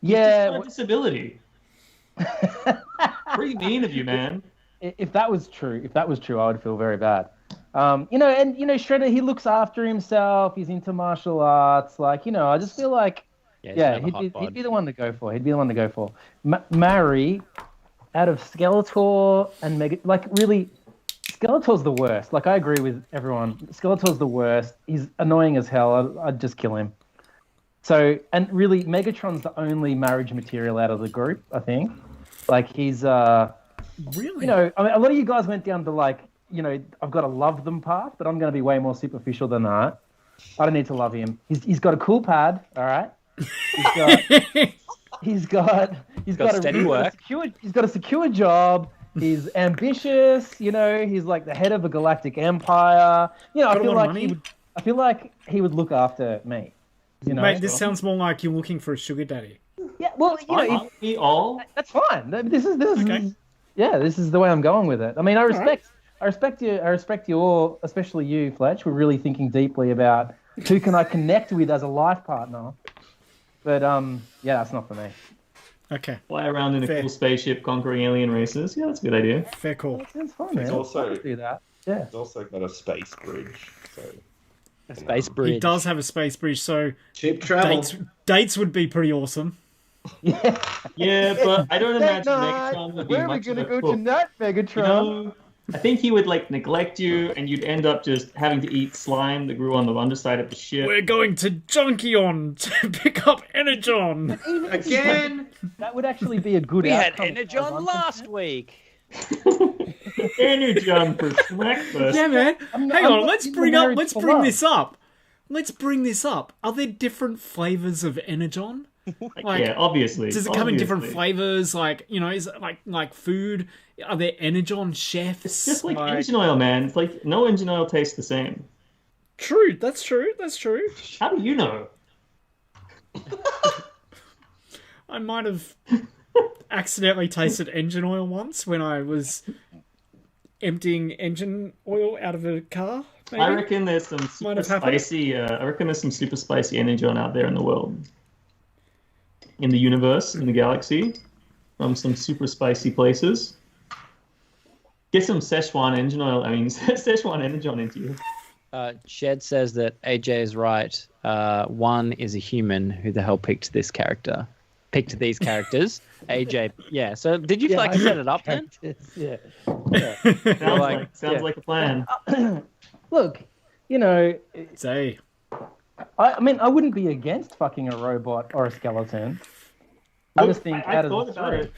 Yeah, Just got a disability. Pretty mean of you, man. if that was true, I would feel very bad. You know, and you know, Shredder, he looks after himself. He's into martial arts. Like, you know, I just feel like, yeah, he'd be the one to go for. He'd be the one to go for. Marry, out of Skeletor and Mega, like really, Skeletor's the worst. Like, I agree with everyone. Skeletor's the worst. He's annoying as hell. I'd just kill him. So, and really, Megatron's the only marriage material out of the group, I think. Like, he's, Really? you know, I mean, a lot of you guys went down to like, you know, I've got to love them path, but I'm going to be way more superficial than that. I don't need to love him. He's got a cool pad, all right? He's got steady work. He's got a secure job. He's ambitious, you know. He's like the head of a galactic empire. You know, Got a lot of money. I feel like he would look after me. You know, Mate, this sounds more like you're looking for a sugar daddy. yeah. Well, you know, Aren't we all? that's fine. This is Okay. yeah. This is the way I'm going with it. I mean, I respect you all, especially you, Fletch. We're really thinking deeply about who can I connect with as a life partner. But yeah, that's not for me. Okay, Fly around in a Fair. cool spaceship conquering alien races. Yeah, that's a good idea. fair call. That sounds fun, man. He's also- I could do that. Yeah. He's also got a space bridge. So A space bridge. He does have a space bridge, so Cheap travel. dates would be pretty awesome. Yeah. Yeah, but I don't imagine Night, Megatron would be where are we much gonna of a go cook. tonight, You Megatron? know, I think he would like neglect you, and you'd end up just having to eat slime that grew on the underside of the ship. We're going to Junkion to pick up Energon. Again. That would actually be a good We had outcome. Energon last week. Energon for breakfast. Yeah, man. I'm Hang not on. Let's even bring married for love. this up. Let's bring this up. Are there different flavors of Energon? Like, Yeah, obviously. does it come in different obviously. flavors? Like, you know, is it like food? Are there Energon chefs? It's just like engine oil, man. It's like no engine oil tastes the same. True. That's true. That's true. How do you know? I might have accidentally tasted engine oil once when I was emptying engine oil out of a car. Maybe? I reckon there's some super have happened. spicy. I reckon there's some super spicy energon out there in the world, in the universe, in the galaxy, from some super spicy places. Get some Szechuan engine oil. I mean, Szechuan energon into you. Shed says that AJ is right. One is a human. Who the hell picked this character? Picked these characters. AJ. Yeah. So did you like set it up then? Yeah. Sounds like a plan. Look, you know, Say. I mean, I wouldn't be against fucking a robot or a skeleton. I just think I out of thought the about three. it,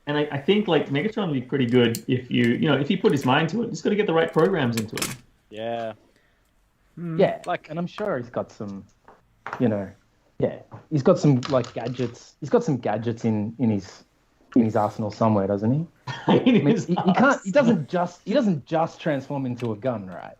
and I think like Megatron would be pretty good if if he put his mind to it. Just got to get the right programs into him. Yeah. Yeah, Like- and I'm sure he's got some, you know, he's got some like gadgets. He's got some gadgets in his arsenal somewhere, doesn't he? I mean, he can't. He doesn't just transform into a gun, right?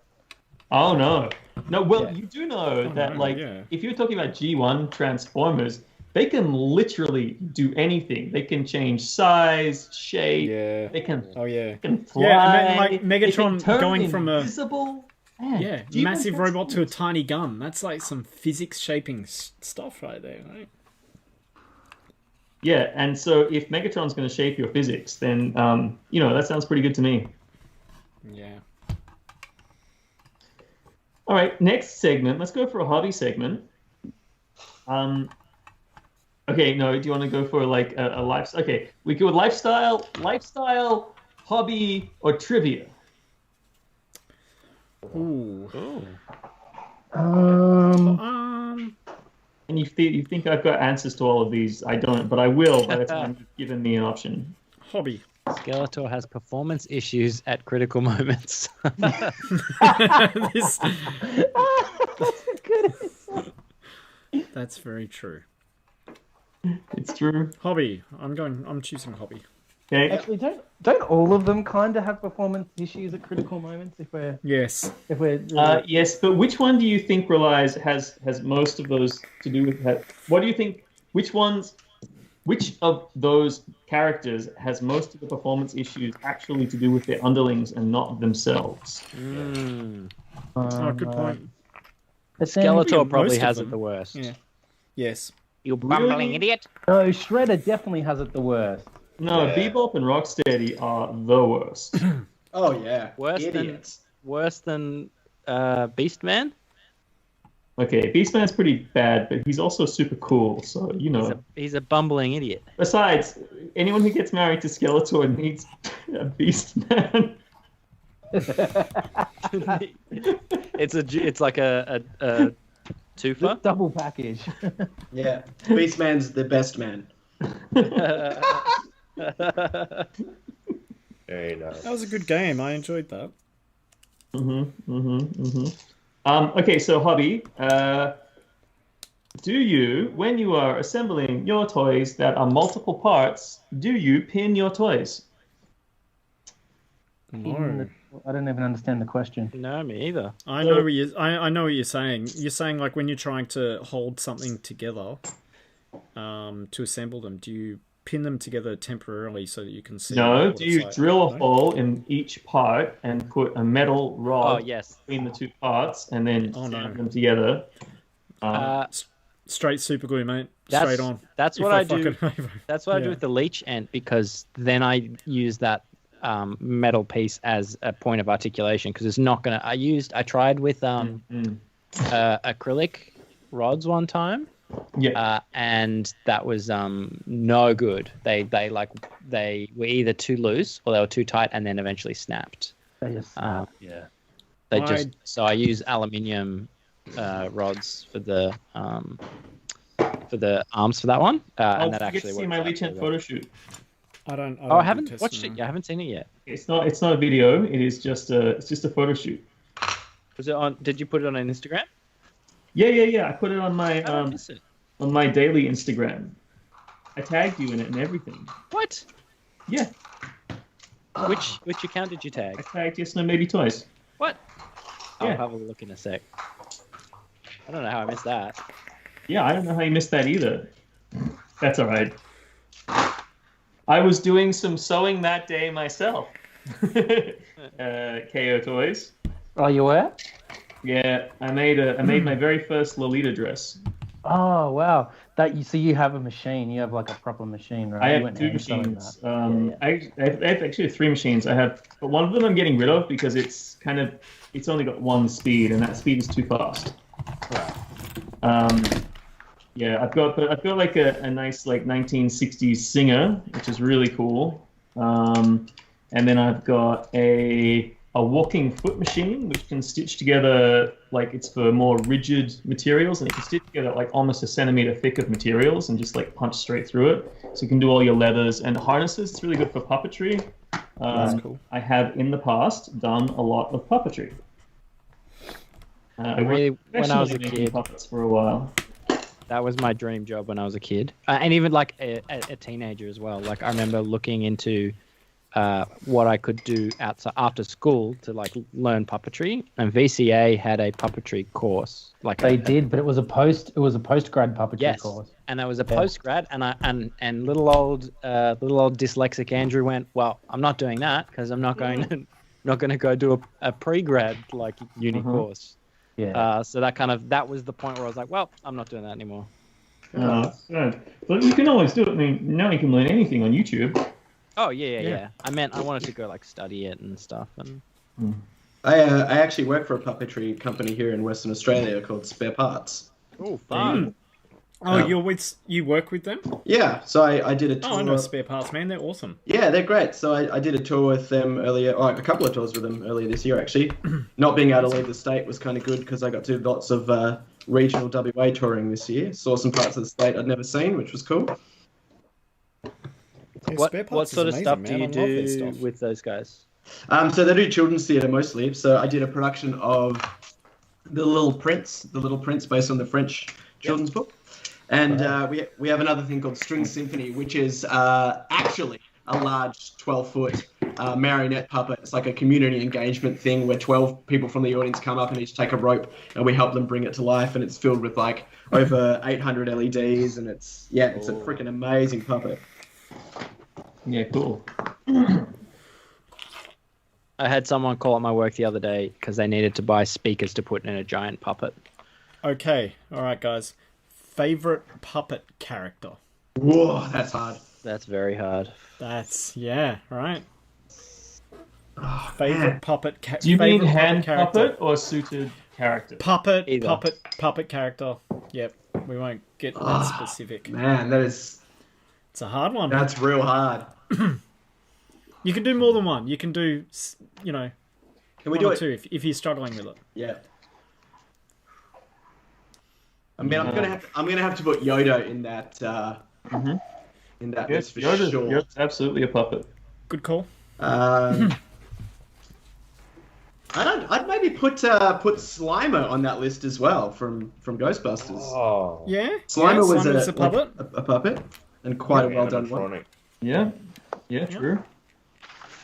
Oh no, no. Well, Yeah. you do know that no, like yeah. if you're talking about G1 Transformers, they can literally do anything. They can change size, shape. Yeah. They can. Oh yeah. They can fly. Yeah, and then, like, they can Megatron turn going from a- invisible. Man, Yeah, G1 massive robot to a Transformers. tiny gun. That's like some physics shaping stuff right there, right? Yeah, and so if Megatron's going to shape your physics, then that sounds pretty good to me. Yeah. All right, next segment. Let's go for a hobby segment. Okay, no, do you want to go for like a life? Okay, we go with lifestyle, hobby, or trivia. Ooh. Um, And you think I've got answers to all of these? I don't, but I will by the time you've given me an option. Hobby. Skeletor has performance issues at critical moments. This- that's a good answer. That's very true. It's true. Hobby. I'm choosing hobby. Okay. Actually, don't all of them kind of have performance issues at critical moments? Yes. If we're Yes, but which one do you think relies has most of those to do with? What do you think? Which of those characters has most of the performance issues actually to do with their underlings and not themselves? Oh, good point. Skeletor probably most of has it them. the worst. Yeah. Yes. You bumbling idiot. No, Shredder definitely has it the worst. No, Yeah. Bebop and Rocksteady are the worst. Oh yeah, Worse idiots. than Beastman. Okay, Beastman's pretty bad, but he's also super cool, so you know. He's a bumbling idiot. Besides, anyone who gets married to Skeletor needs a Beastman. It's like a twofer. Double package. Yeah, Beastman's the best man. Very nice. That was a good game. I enjoyed that. Okay, so hobby. Do you, when you are assembling your toys that are multiple parts, do you pin your toys? No. I don't even understand the question. No, me either. I know what you're saying. You're saying like when you're trying to hold something together, to assemble them, do you pin them together temporarily so that you can see? No. what Do it's you like? drill a No? hole in each part and put a metal Oh rod yes. between the two parts and then Oh, no. snap them together? Straight super glue, mate. That's- Straight on. That's If what I do. fucking- That's what I do Yeah. with the leech ant, because then I use that metal piece as a point of articulation, because it's not gonna. I tried with acrylic rods one time. Yeah. And that was no good. They were either too loose or they were too tight, and then eventually snapped. They just, Yeah. So I use aluminium rods for the arms for that one, and that you get actually to see works my out Leech Ant really well. photo shoot. I don't Oh, I do haven't testing, watched it no. yet. I haven't seen it yet. It's not a video. It is just a photo shoot. Was it on? Did you put it on an Instagram? Yeah. I put it on my I don't miss it. on my daily Instagram. I tagged you in it and everything. What? Yeah, Which account did you I tag? tagged Yes No Maybe Toys. What? I'll Yeah. have a look in a sec. I don't know how I missed that. Yeah, I don't know how you missed that either. That's all right. I was doing some sewing that day myself. KO Toys. oh, you were? Yeah, I made my very first Lolita dress. Oh, wow. So you have a machine. You have like a proper machine, right? I You have went two hand sewing machines. that. I have actually three machines. But one of them I'm getting rid of because it's only got one speed, and that speed is too fast. Yeah, I've got like a nice like 1960s Singer, which is really cool. And then I've got a walking foot machine, which can stitch together, like it's for more rigid materials, and it can stitch together like almost a centimeter thick of materials and just like punch straight through it. So you can do all your leathers and harnesses. It's really good for puppetry. That's cool. I have in the past done a lot of puppetry. I Really, worked when I was a professionally making kid, puppets for a while. that was my dream job when I was a kid, and even like a teenager as well. Like I remember looking into what I could do outside after school to like learn puppetry, and VCA had a puppetry course. Like They did, but it was a post-grad puppetry yes, course. and that was a post grad, and little old dyslexic Andrew went, well, I'm not doing that because I'm not going to go do a pre-grad like uni course. Yeah. So that was the point where I was like, well, I'm not doing that anymore. No, it's good. But you can always do it. I mean, now you can learn anything on YouTube. Oh yeah. I wanted to go like study it and stuff. And I actually work for a puppetry company here in Western Australia called Spare Parts. oh, fun. Oh, you work with them? Yeah, so I did a tour. Oh, I know Spare Parts, man. They're awesome. Yeah, they're great. So I did a tour with them a couple of tours with them earlier this year, actually. Not being able to leave the state was kind of good because I got to do lots of regional WA touring this year. Saw some parts of the state I'd never seen, which was cool. Yeah, Spare What Parts is sort of amazing, stuff man. do I you love their do stuff. with those guys? So they do children's theatre mostly. So I did a production of The Little Prince based on the French children's book. And we have another thing called String Symphony, which is actually a large 12-foot marionette puppet. It's like a community engagement thing where 12 people from the audience come up and each take a rope and we help them bring it to life. And it's filled with like over 800 LEDs, and it's a freaking amazing puppet. Yeah, cool. I had someone call at my work the other day because they needed to buy speakers to put in a giant puppet. Okay, all right, guys. Favorite puppet character? Whoa, that's hard. That's very hard. That's right. Oh, Favorite man. puppet. Do you mean favorite hand character? puppet or suited character? Puppet, Either. puppet character. Yep, we won't get that specific. Man, It's a hard one. that's real hard. You can do more than one. You can do, you know, Can we one do or it? two if you're struggling with it. Yeah. I mean, I'm gonna have to put Yoda in that in that Yes, list for Yoda's, sure. Yoda's absolutely a puppet. Good call. I'd maybe put Slimer on that list as well from Ghostbusters. Oh. Yeah. Slimer was Slimer's a puppet. a puppet, and quite a well done one. Animatronic. Yeah, true.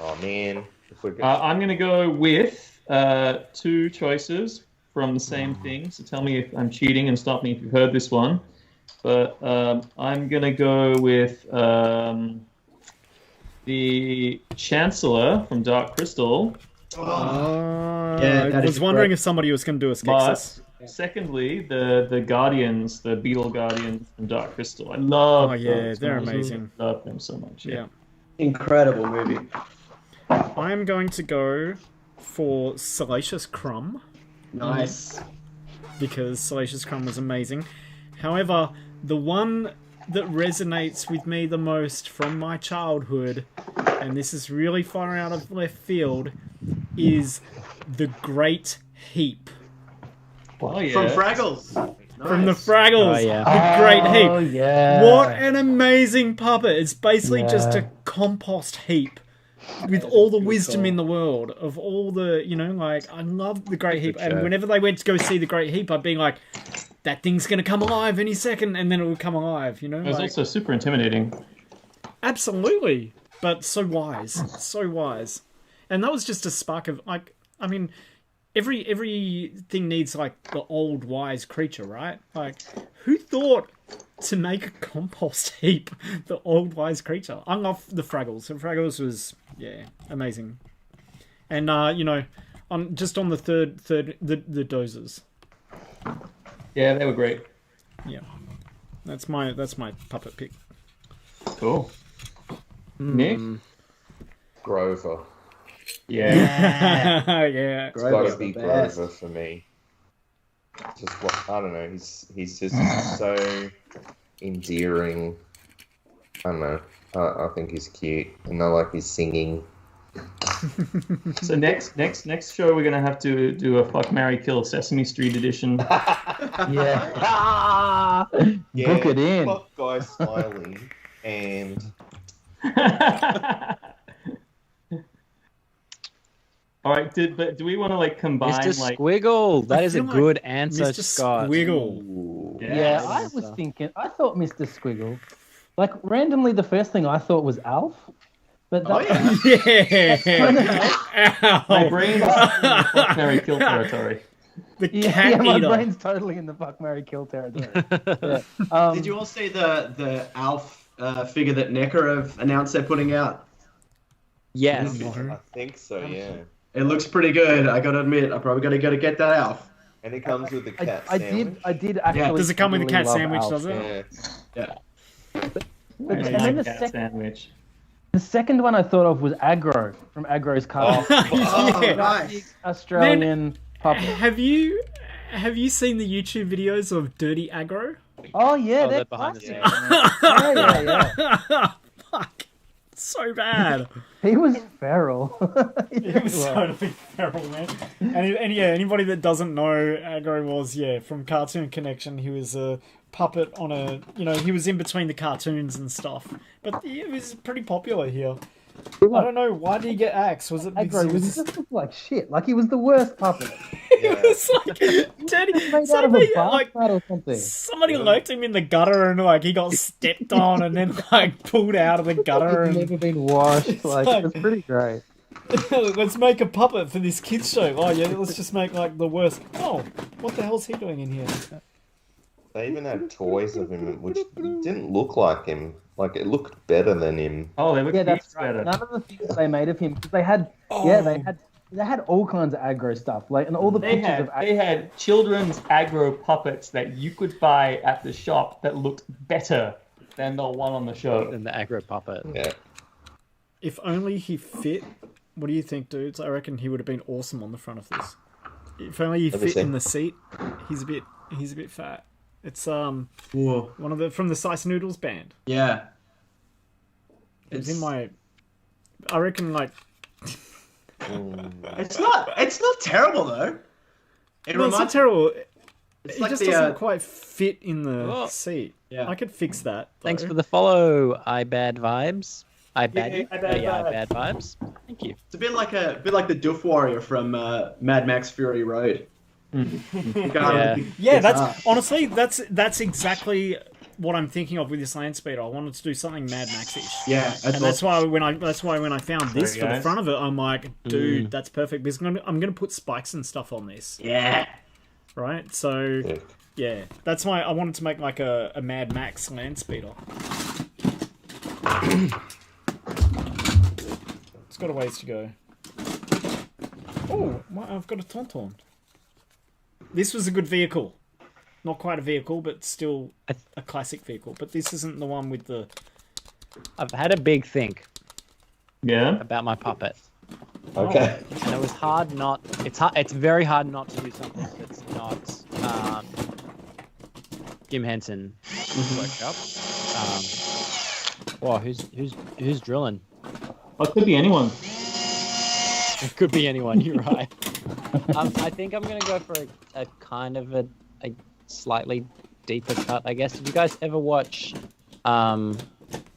Oh man. If we could... I'm going to go with two choices from the same thing. So tell me if I'm cheating and stop me if you've heard this one. But I'm going to go with the Chancellor from Dark Crystal. Yeah, that I is was wondering great. if somebody was going to do a But Skeksis. secondly, the Guardians, the Beetle Guardians from Dark Crystal. I love Oh, yeah, those they're ones. amazing. I love them so much. Yeah. Incredible movie. I'm going to go for Salacious Crumb Nice. because Salacious Crumb was amazing. However, the one that resonates with me the most from my childhood, and this is really far out of left field, is the Great Heap. Oh, yeah. From Fraggles. From the Nice. Fraggles. Oh, yeah. The Great Heap. Oh, yeah. What an amazing puppet. It's basically just a compost heap with all the wisdom in the world of all the, you know, like, I love the Great Heap. And whenever they went to go see the Great Heap, I'd be like, that thing's going to come alive any second, and then it would come alive, you know? It was Like, also super intimidating. absolutely. But so wise. So wise. And that was just a spark of, like, I mean, everything needs, like, the old wise creature, right? Like, who thought to make a compost heap the old wise creature? I love the Fraggles. The Fraggles was, yeah, amazing. And, you know, on the third, the Dozers. Yeah, they were great. Yeah. That's my puppet pick. Cool. Nick? Grover. Yeah. Yeah. It's got to Grover's be the best. Grover for me. Just what I don't know. He's just so endearing. I don't know. I think he's cute, and I like his singing. So next show we're gonna have to do a Fuck, Marry, Kill Sesame Street edition. Yeah. Yeah, Book it in. Fuck Guy Smiley and All right, do we want to like combine Mr. like? Squiggle. That is a feel like good answer, Mr. Scott. Squiggle. Ooh. Yeah, I was thinking. I thought Mr. Squiggle. Like randomly, the first thing I thought was Alf, but that, Yeah. My Ow. brain was in the Fuck, Marry, Kill territory. The yeah, cat my eater. brain's totally in the fuck, marry, kill territory. Yeah. Did you all see the Alf figure that NECA have announced they're putting out? Yes. I think so. Yeah, It looks pretty good. I gotta admit, I probably gotta go to get that Alf. and it comes with a cat I sandwich. did actually. Does it come with a really cat love sandwich, Alf. does it? Yeah. But, I and like then the, that sandwich. the second one I thought of was Aggro from Aggro's Car. Oh, Yeah. nice. Australian puppet. Have you seen the YouTube videos of Dirty Aggro? Oh yeah, Oh, they're they're behind the classic. Yeah. Fuck. So bad. He was feral. It was totally feral, man. And yeah, anybody that doesn't know, Aggro was, from Cartoon Connection. He was a puppet on a, he was in between the cartoons and stuff. But he was pretty popular here. I don't know, why did he get axed? Was it because Aggro he was was... just looked like shit. Like he was the worst puppet. It was like, Daddy, Made out of a somebody, bath like, mat or something. somebody left him in the gutter and like he got stepped on and then like pulled out of the gutter It's and never been washed. Like, like- it's pretty great. let's make a puppet for this kids show. Oh yeah, let's just make like the worst. Oh, what the hell's he doing in here? They even had toys of him which didn't look like him. Like it looked better than him. Oh, they were Yeah, that's heaps right. better. None of the things they made of him, 'cause they had, they had all kinds of aggro stuff, like, and all the They pictures of had children's aggro puppets that you could buy at the shop that looked better than the one on the show. And the aggro puppet. Yeah. If only he fit. What do you think, dudes? I reckon he would have been awesome on the front of this. If only he Let me fit see. in the seat. He's a bit fat. It's Whoa. one of the from the Sice Noodles band. Yeah. It was in my. I reckon like. It's not terrible though. It No, it's not reminds. terrible. It's It like just the. doesn't quite fit in the Oh. seat. Yeah. I could fix that. Thanks though. for the follow, iBad Vibes. iBad, Yeah, iBad iBad Vibes. Thank you. It's a bit like the Doof Warrior from Mad Max Fury Road. Yeah. Yeah, that's honestly that's exactly what I'm thinking of with this land speeder. I wanted to do something Mad Max-ish. Yeah, And that's why when I found this Sorry, for the guys. front of it, I'm like, dude, that's perfect. Because I'm gonna put spikes and stuff on this, Yeah. right? So Yeah. yeah, that's why I wanted to make like a Mad Max land speeder. It's got a ways to go. Oh, I've got a Tauntaun. This was a good vehicle. Not quite a vehicle, but still a classic vehicle. But this isn't the one with the... I've had a big think Yeah. about my puppet. Okay. And it was hard not. It's very hard not to do something that's not Jim Henson workshop. Wow, who's drilling? Oh, it could be anyone. It could be anyone. You're right. I think I'm gonna go for a kind of a slightly deeper cut, I guess. Did you guys ever watch? Lots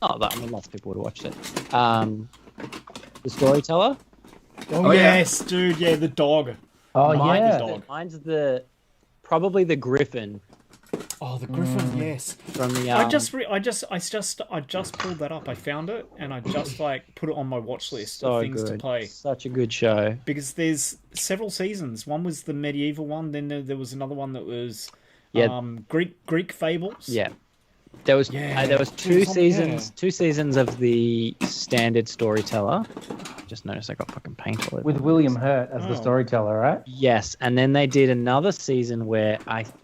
of people would have watched it. The Storyteller. Oh, yes, dude. Yeah, the dog. Oh, Mine's yeah. Mine's probably the Griffin Oh, the Griffin. Yes. from the. I just pulled that up. I found it and I just like put it on my watch list so of things good. to play. Such a good show. Because there's several seasons. One was the medieval one. Then there was another one that was Yeah. Greek fables. Yeah. There was Yeah. there was It two was on seasons there. two seasons of the standard Storyteller. Just noticed I got fucking paint all over. With William Hurt as the Oh. storyteller, right? Yes, and then they did another season where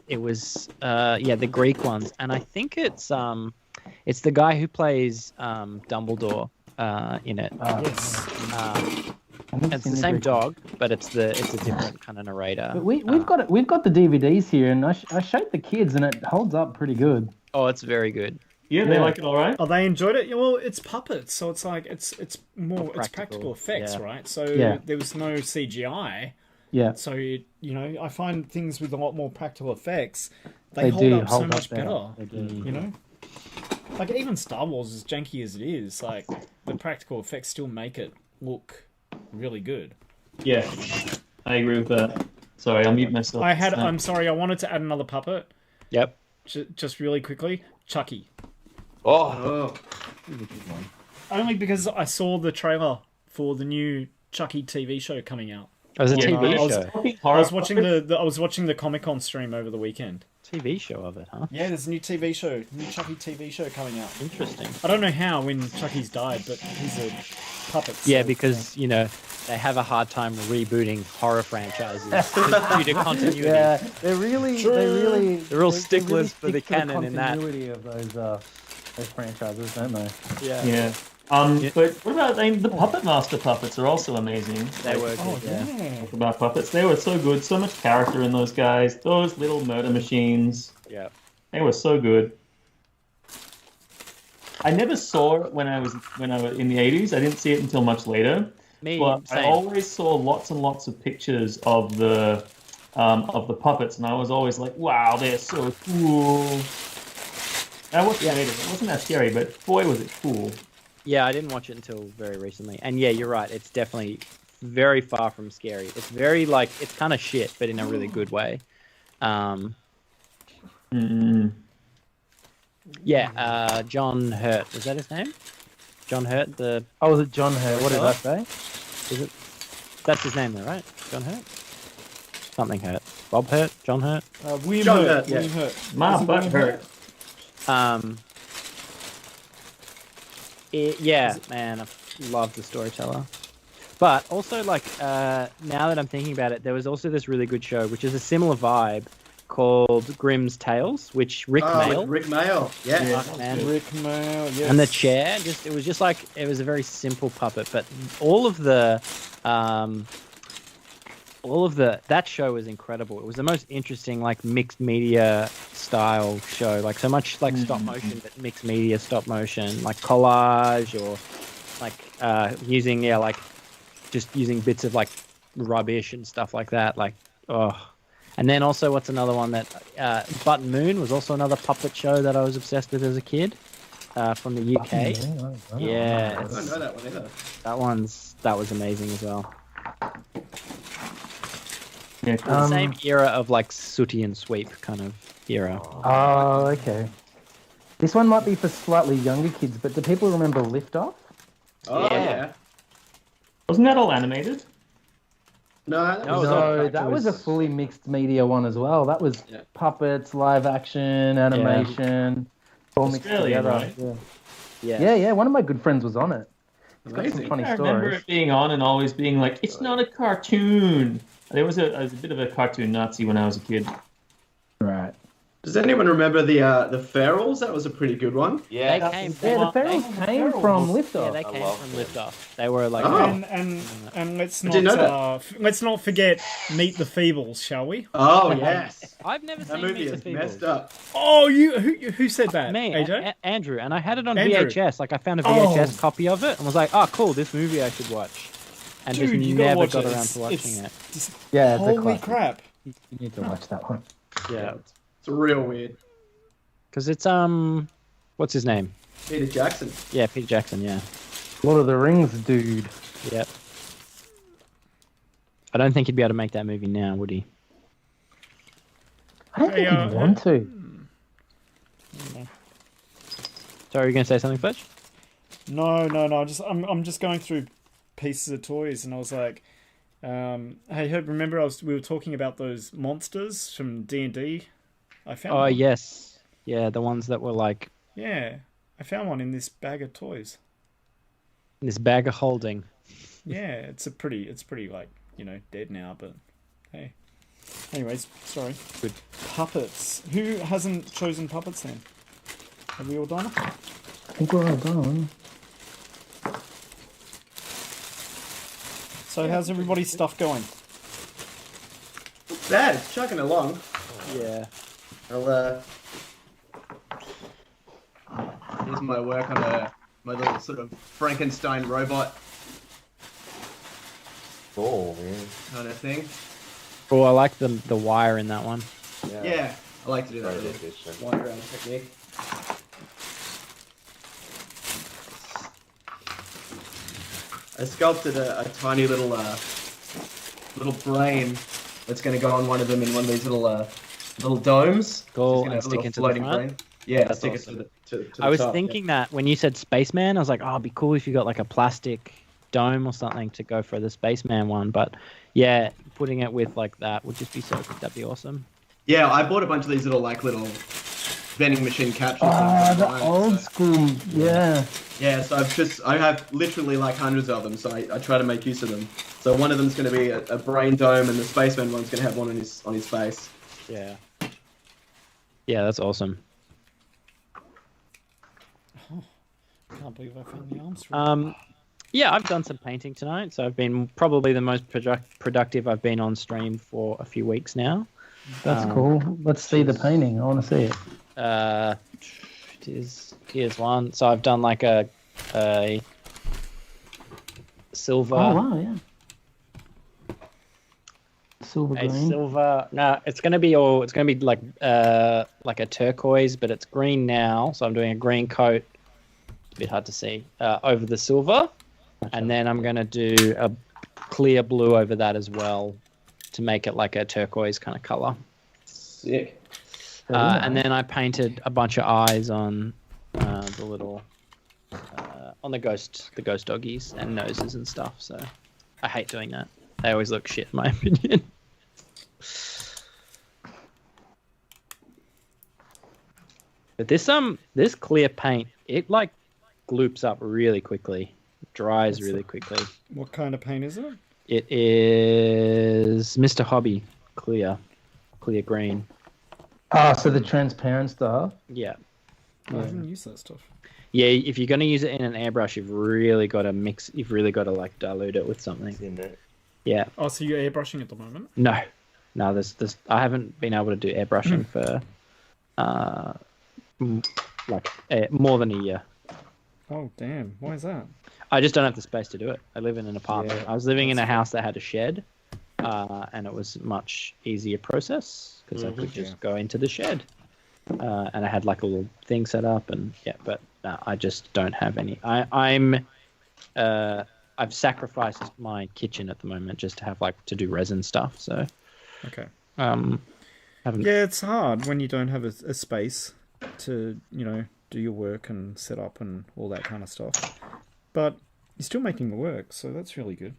it was the Greek ones, and I think it's the guy who plays Dumbledore in it. Yes. It's the same dog, but it's a different kind of narrator. But we've got the DVDs here, and I showed the kids, and it holds up pretty good. Oh, it's very good. Yeah, they Yeah. like it all right. Oh, they enjoyed it. Well, it's puppets, so it's like it's more it's Practical, practical effects, yeah. right? So Yeah. there was no CGI. Yeah. So I find things with a lot more practical effects, they hold do up so hold up much better. They do. You know, like even Star Wars, as janky as it is, like the practical effects still make it look really good. Yeah, I agree with that. Sorry, I'll mute myself. I'm sorry, I wanted to add another puppet, Yep. just really quickly. Chucky. Oh, Only because I saw the trailer for the new Chucky TV show coming out. It was a Yeah, TV I was- show. I was watching the Comic-Con stream over the weekend. TV show of it, huh? Yeah, there's a new TV show, new Chucky TV show coming out. Interesting. I don't know how when Chucky's died, but he's a puppet. Yeah, so- because they have a hard time rebooting horror franchises due to continuity. Yeah, they're really They're real sticklers for the stick to canon in that. continuity of those franchises, don't they? Yeah. Yeah. But what about the Puppet Master puppets are also amazing. They were Oh good, yeah. yeah. Talk about puppets. They were so good. So much character in those guys. Those little murder machines. Yeah. They were so good. I never saw it when I was in the 80s. I didn't see it until much later. Me, But I same. always saw lots and lots of pictures of the puppets, and I was always like, "Wow, they're so cool." And I watched it later. It wasn't that scary, but boy, was it cool. Yeah, I didn't watch it until very recently. And yeah, you're right. It's definitely very far from scary. It's very like it's kind of shit, but in a really good way. Yeah, John Hurt, was that his name? John Hurt, the Oh, was it John Hurt? What did I say? is it? That's his name though, right? John Hurt. Something Hurt. Bob Hurt. John Hurt. William John Hurt. Hurt, yeah. William Hurt. My Is it butt William hurt. Yeah, man, I love the Storyteller. But also, like, now that I'm thinking about it, there was also this really good show, which is a similar vibe, called Grimm's Tales, which Rick Mail. Rick Mail. Yeah. Man. Rick Mail, yes. And the chair, it was just like, it was a very simple puppet, but that show was incredible. It was the most interesting, like, mixed media style show, like so much like stop motion, but mixed media stop motion, like collage or like using bits of like rubbish and stuff like that. Like, oh. And then also, what's another one that Button Moon was also another puppet show that I was obsessed with as a kid, from the UK. Yeah, I don't know that one either. that was amazing as well. Yeah, cool. The same era of like Sooty and Sweep kind of era. Oh, okay. This one might be for slightly younger kids, but do people remember Lift Off? Oh, Yeah. yeah. Wasn't that all animated? No, that No, was No, that was a fully mixed media one as well. That was Yeah. puppets, live action, animation, all mixed Australian, together. right? Yeah. Yeah. One of my good friends was on it. It's got some amazing. funny I remember stories. it being on and always being like, it's not a cartoon. I was a bit of a cartoon Nazi when I was a kid. Right. Does anyone remember the Ferals? That was a pretty good one. Yeah. They came Yeah, the from, Ferals came from Lift yeah, Off. they I came love from them. Lift Off. They were like, Oh. And let's didn't know not let's not forget Meet the Feebles, shall we? Oh, yes. I've never That seen movie Meet the is Feebles. messed up. Oh, who said that? Me, AJ? Andrew, and I had it on Andrew. VHS. Like, I found a Oh. VHS copy of it and was like, "Oh, cool, this movie I should watch," and Dude, you just gotta never watch got it. around to watching It's- it. Just Yeah, it's a holy classic. crap! You need to watch that one. Yeah, It's real weird. because it's what's his name? Peter Jackson. Yeah, Peter Jackson. Yeah, Lord of the Rings, dude. yep. I don't think he'd be able to make that movie now, would he? I don't think Hey, he'd want to. Sorry, are you gonna say something, Fletch? No. I'm just going through pieces of toys, and I was like, hey, Herb, remember we were talking about those monsters from D&D? I found. Oh one. yes, yeah, the ones that were like Yeah, I found one in this bag of toys. in this bag of holding. Yeah, it's pretty like, dead now, but hey. Anyways, sorry. Good. Puppets. Who hasn't chosen puppets then? Have we all done it? I think we're all done. So how's everybody's stuff going? Bad. It's chugging along. Yeah. Here's my work on my little sort of Frankenstein robot Oh, man. kind of thing. Oh, I like the wire in that one. Yeah, I like to do that. Very Little efficient. wander around technique. I sculpted a tiny little brain that's going to go on one of them in one of these little domes. Cool, It's gonna and have a stick little into the floating front? brain. Yeah, That's stick awesome. it to the I was top, thinking that when you said Spaceman, I was like, oh, it'd be cool if you got like a plastic dome or something to go for the Spaceman one. But yeah, putting it with like that would just be so good. That'd be awesome. Yeah, I bought a bunch of these little vending machine capsules. Oh, the online, old so- school. Yeah. Yeah, so I have literally like hundreds of them, so I try to make use of them. So one of them's going to be a brain dome, and the Spaceman one's going to have one on his face. Yeah. Yeah, that's awesome. Can't believe I found the arms. Yeah, I've done some painting tonight, so I've been probably the most productive I've been on stream for a few weeks now. That's cool. Let's see the painting. I want to see it. Here's one. So I've done like a silver. Oh, wow, yeah. Silver A green. silver. No, it's gonna be like a turquoise, but it's green now. So I'm doing a green coat. It's a bit hard to see over the silver, and then I'm gonna do a clear blue over that as well to make it like a turquoise kind of color. Sick. And then I painted a bunch of eyes on the little on the ghost doggies and noses and stuff. So I hate doing that. They always look shit, in my opinion. But this clear paint, it like gloops up really quickly, dries really quickly. What kind of paint is it? It is Mr. Hobby clear green. Ah, so the transparent stuff. Yeah. I haven't used that stuff. Yeah, if you're going to use it in an airbrush, you've really got to like dilute it with something. In it. Yeah. Oh, so you're airbrushing at the moment? No, there's I haven't been able to do airbrushing for more than a year. Oh, damn. Why is that? I just don't have the space to do it. I live in an apartment. Yeah, I was living in a house that had a shed, and it was a much easier process because I could just go into the shed, and I had like a little thing set up, and but I just don't have any. I've sacrificed my kitchen at the moment just to have to do resin stuff. So okay. Haven't. Yeah, it's hard when you don't have a space to do your work and set up and all that kind of stuff. But you're still making the work, so that's really good.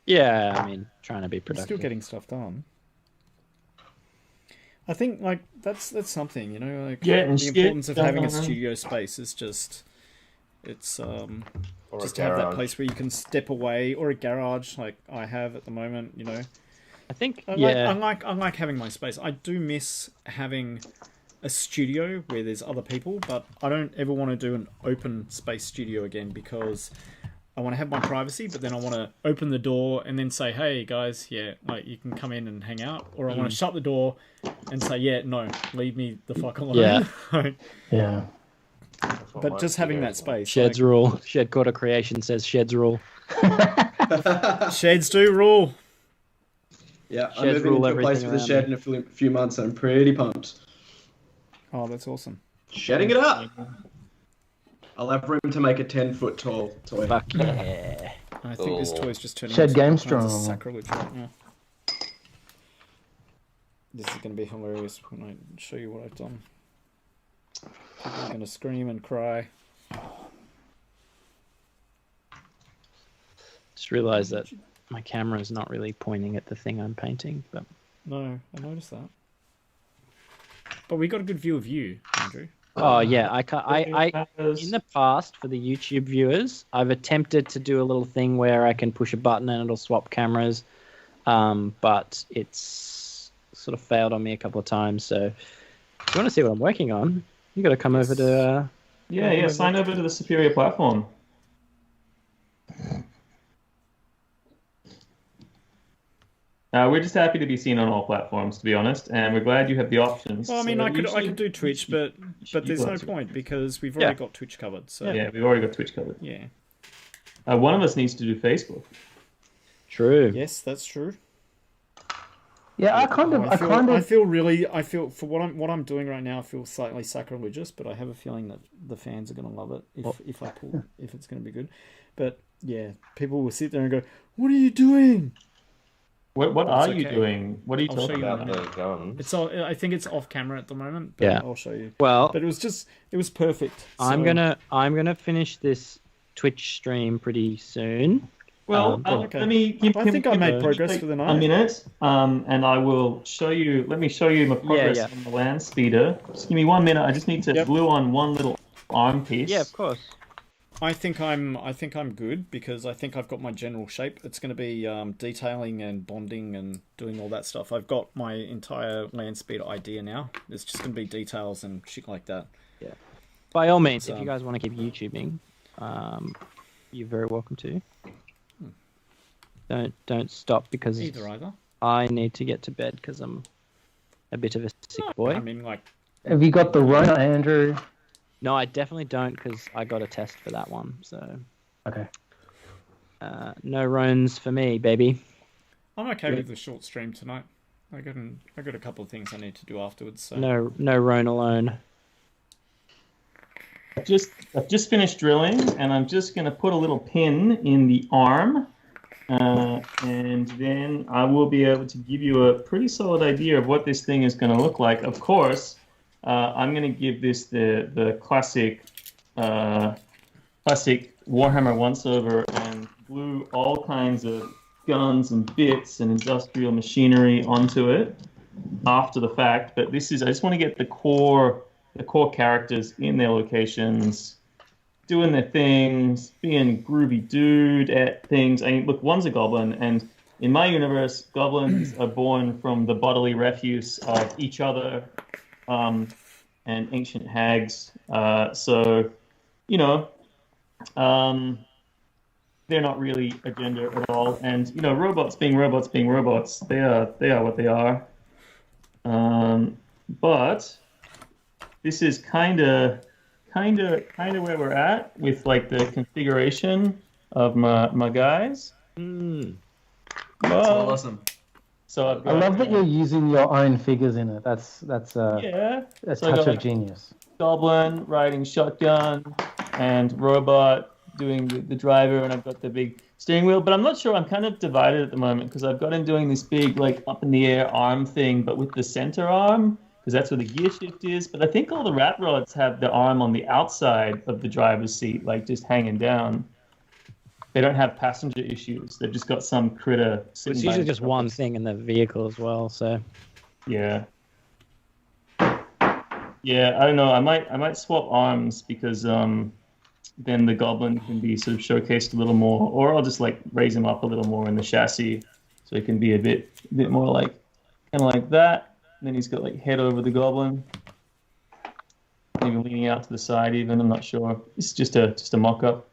Yeah, I mean, trying to be productive. You're still getting stuff done. I think that's something, the importance of having a studio space is just to have that place where you can step away, or a garage like I have at the moment. I think I like having my space. I do miss having a studio where there's other people, but I don't ever want to do an open space studio again because I want to have my privacy, but then I want to open the door and then say, hey guys, you can come in and hang out, or I want to shut the door and say, no, leave me the fuck alone. Yeah. But just having that space. Sheds rule. Shed Quarter Creation says sheds rule. Sheds do rule. Yeah, I'm moving into a place with a shed in a few months, and I'm pretty pumped. Oh, that's awesome. Shedding it up. I'll have room to make a 10-foot tall toy. Fuck yeah. I think this toy's just turning Shed into Game sacrilege Strong. right now. This is going to be hilarious when I show you what I've done. People are going to scream and cry. Just realised that my camera is not really pointing at the thing I'm painting, but No, I noticed that. But we got a good view of you, Andrew. oh yeah, I can't. I in the past for the YouTube viewers, I've attempted to do a little thing where I can push a button and it'll swap cameras, but it's sort of failed on me a couple of times. So if you want to see what I'm working on, you got to come over to. Sign over to the Superior platform. We're just happy to be seen on all platforms, to be honest, and we're glad you have the options. Well, I mean, I could do Twitch, but there's no point because we've already got Twitch covered. So Yeah, we've already got Twitch covered. yeah. One of us needs to do Facebook. True. Yes, that's true. Yeah, I feel for what I'm doing right now, I feel slightly sacrilegious, but I have a feeling that the fans are going to love it if it's going to be good. But yeah, people will sit there and go, "What are you doing?" What are you doing? What are you I'll show talking you about? in a The guns. It's all, I think it's off camera at the moment. But Yeah. I'll show you. Well, But it was perfect. I'm So- gonna finish this Twitch stream pretty soon. Well, okay. let me. I think I made progress for the night. A minute, and I will show you. Let me show you my progress on the land speeder. Just give me 1 minute. I just need to glue on one little arm piece. Yeah, of course. I think I'm good because I think I've got my general shape. It's going to be detailing and bonding and doing all that stuff. I've got my entire land speed idea now. It's just going to be details and shit like that. Yeah. By all means, if you guys want to keep YouTubing, you're very welcome to. Don't stop because Either. I need to get to bed because I'm a bit of a sick boy. I mean, like, Have you got the Rona, Andrew? No, I definitely don't because I got a test for that one. So Okay. no Rones for me, baby. I'm okay with the short stream tonight. I got a couple of things I need to do afterwards. So. No Rone alone. I've just finished drilling, and I'm just going to put a little pin in the arm And then I will be able to give you a pretty solid idea of what this thing is going to look like. Of course, I'm going to give this the classic Warhammer once-over and glue all kinds of guns and bits and industrial machinery onto it after the fact. But I just want to get the core characters in their locations, doing their things, being groovy dude at things. I mean, look, one's a goblin, and in my universe, goblins are born from the bodily refuse of each other and ancient hags. So, you know, they're not really a gender at all. And, you know, robots being robots, they are what they are. But this is kind of where we're at with like the configuration of my guys. That's awesome. So I've got, I love that you're using your own figures in it. That's yeah. a So I touch got, of like, genius. Goblin riding shotgun and robot doing the driver, and I've got the big steering wheel. But I'm not sure. I'm kind of divided at the moment because I've got him doing this big like up in the air arm thing, but with the center arm, because that's where the gear shift is. But I think all the rat rods have the arm on the outside of the driver's seat, like just hanging down. They don't have passenger issues. They've just got some critter sitting It's by usually the just one thing in the vehicle as well. So Yeah. Yeah, I don't know. I might swap arms because then the goblin can be sort of showcased a little more, or I'll just like raise him up a little more in the chassis so he can be a bit more like kind of like that. And then he's got like head over the goblin, maybe leaning out to the side. Even I'm not sure. It's just a mock-up.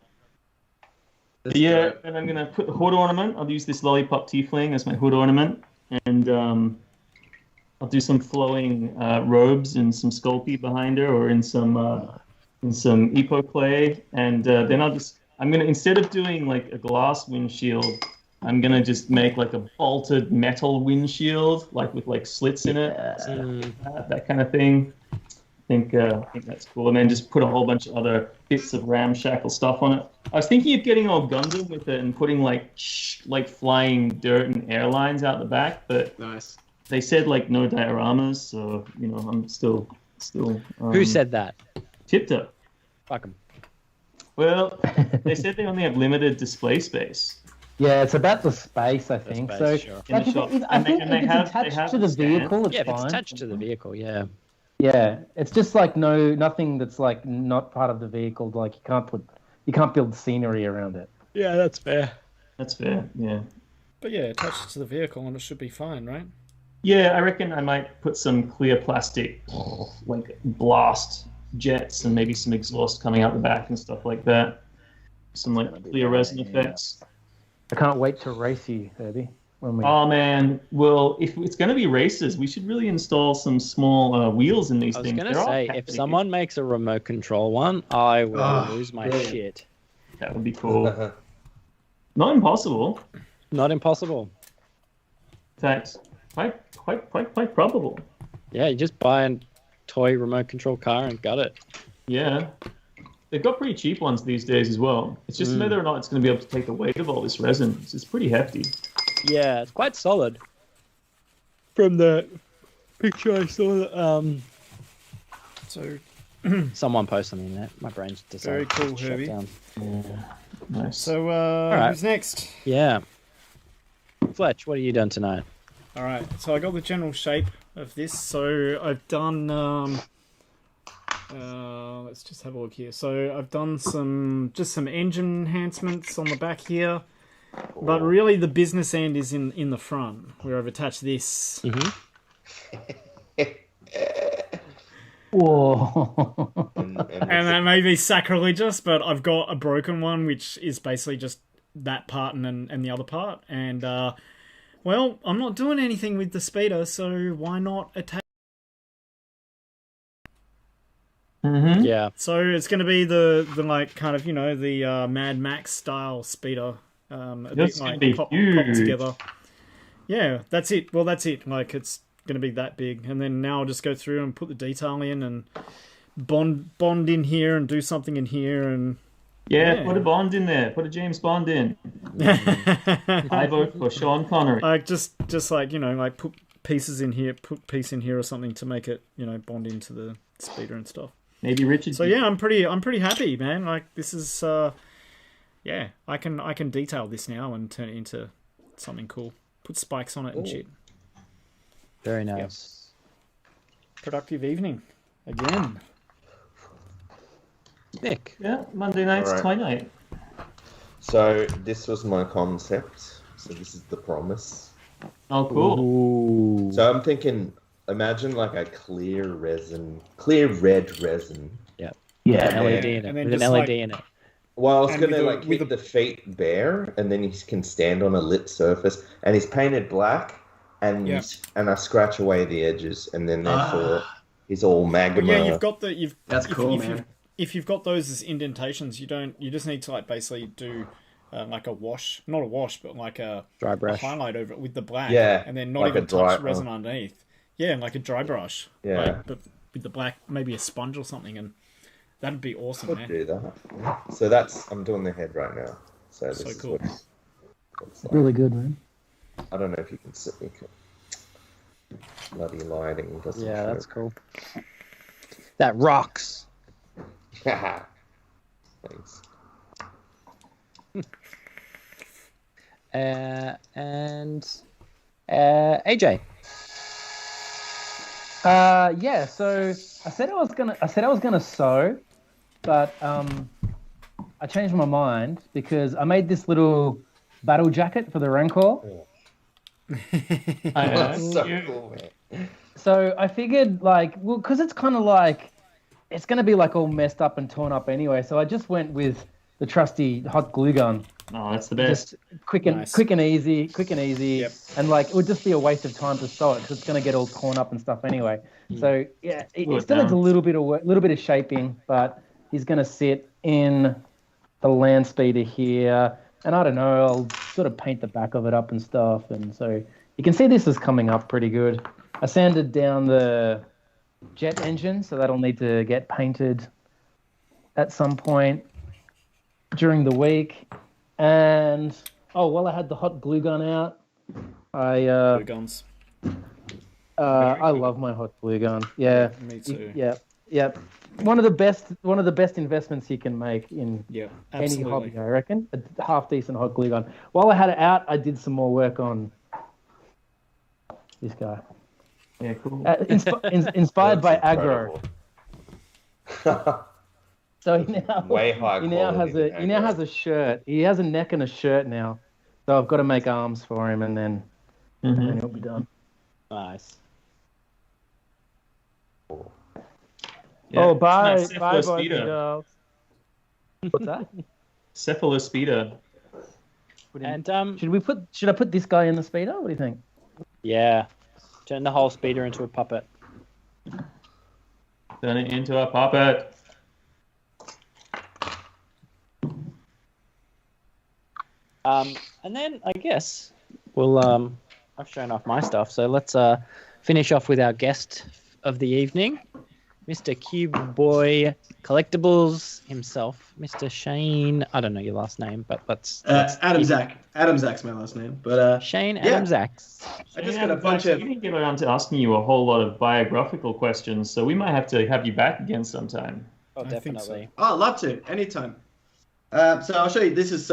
But yeah, and I'm gonna put the hood ornament. I'll use this lollipop tiefling as my hood ornament, and I'll do some flowing robes and some sculpey behind her, or in some epo clay, and then I'm gonna, instead of doing like a glass windshield, I'm gonna just make like a bolted metal windshield, like with like slits in it, that kind of thing. I think that's cool, and then just put a whole bunch of other bits of ramshackle stuff on it. I was thinking of getting all Gundam with it and putting like flying dirt and airlines out the back, but Nice. they said like no dioramas, so you know I'm still. who said that? Tipped up. Fuck 'em. Well, they said they only have limited display space. Yeah, it's about the space, I think. space, So sure. In like, the if shop. I think And they if it's have attached to the the stand. vehicle, it's Yeah, if it's fine. attached to the vehicle, yeah. Yeah, it's just like nothing that's like not part of the vehicle. Like you can't build scenery around it. Yeah, that's fair. That's fair. Yeah. But yeah, attach it to the vehicle and it should be fine, right? Yeah, I reckon I might put some clear plastic, like blast jets, and maybe some exhaust coming out the back and stuff like that. Some like clear resin effects. I can't wait to race you, Herbie. When we... Oh man, well, if it's going to be races, we should really install some small wheels in these I was things. gonna They're all say, if haptic. someone makes a remote control one, I will lose my brilliant. shit. That would be cool. Not impossible. Not impossible. In fact, quite probable. Yeah, you just buy a toy remote control car and got it. Yeah. They've got pretty cheap ones these days as well. It's just whether or not it's going to be able to take the weight of all this resin. It's pretty hefty. Yeah, it's quite solid. From the picture I saw, So someone posted on the internet. My brain's decided Very cool, to shut Herbie. down. Nice. so right. who's next? Yeah. Fletch, what are you doing tonight? All right. So I got the general shape of this. So I've done. Let's just have a look here. So I've done some engine enhancements on the back here, but really the business end is in the front where I've attached this. Whoa. And that may be sacrilegious, but I've got a broken one, which is basically just that part and the other part. And, well, I'm not doing anything with the speeder, so why not attach? Yeah. So it's going to be the like, kind of, you know, the Mad Max style speeder. A That's bit gonna like be pop huge. together. Yeah, that's it. Well, that's it. Like, it's going to be that big. And then now I'll just go through and put the detail in and bond in here and do something in here and Yeah, Yeah. put a Bond in there. Put a James Bond in. I vote for Sean Connery. Like just like like put pieces in here, put piece in here or something to make it bond into the speeder and stuff. Maybe Richard. So yeah, I'm pretty happy, man. Like this is yeah, I can detail this now and turn it into something cool. Put spikes on it and shit. Very nice. Productive evening again. Nick. Yeah, Monday night's All right. toy night. So this was my concept. So this is the promise. Oh, cool. Ooh. So I'm thinking, imagine like a clear red resin. An Yeah. LED in it. And then With an just, LED like- in it. Well, I was And gonna with the- like with keep the feet bare, and then he can stand on a lit surface, and he's painted black, and Yeah. and I scratch away the edges, and then therefore he's all magma. But yeah, you've got That's cool, if man. If you've got those as indentations, you just need to like basically do like a wash, not a wash, but like a Dry brush. highlight over it with the black, Yeah, and then not like even a dry- touch resin underneath. Yeah, and like a dry brush. Yeah. like, but with the black, maybe a sponge or something, and that'd be awesome, Could man. do that. So I'm doing the head right now. So this So is cool. what it looks like. Really good, man. I don't know if you can see me. Bloody lighting doesn't. Yeah, show. that's cool. That rocks. Thanks. And AJ. Yeah. So I said I was gonna sew, but I changed my mind because I made this little battle jacket for the Rancor. That's so cool, man. So I figured, because it's kind of like, it's going to be like all messed up and torn up anyway. So I just went with the trusty hot glue gun. Oh, that's the best. Just quick and easy, Yep. and like it would just be a waste of time to sew it because it's going to get all torn up and stuff anyway. So yeah, Glue it it still needs a down. little bit of work, little bit of shaping, but he's going to sit in the land speeder here, and I don't know, I'll sort of paint the back of it up and stuff, and so you can see this is coming up pretty good. I sanded down the jet engine, so that'll need to get painted at some point during the week. And while I had the hot glue gun out, Glue guns. I love my hot glue gun. Yeah, Me too. yeah. One of the best investments you can make in Yeah, any absolutely. hobby, I reckon. A half decent hot glue gun. While I had it out, I did some more work on this guy. Yeah, cool. Inspired by That's aggro. incredible. So he now Way high he now has quality a he now has a shirt. He has a neck and a shirt now. So I've got to make arms for him, and then he'll be done. Nice. Yeah, Bye, it's my boys and Cephalospeeder. girls. What's that? Cephalospeeder. And Should I put this guy in the speeder? What do you think? yeah, turn the whole speeder into a puppet. Turn it into a puppet. And then I guess we'll I've shown off my stuff, so let's finish off with our guest of the evening, Mr. Cube Boy Collectibles himself, Mr. Shane. I don't know your last name, but let's Adam Zach. Adam Zach's my last name. But Shane yeah. Adam Zacks. I just got a bunch of. We didn't get around to asking you a whole lot of biographical questions, so we might have to have you back again sometime. Oh, I think so. definitely. Oh, I'd love to anytime. So I'll show you. This is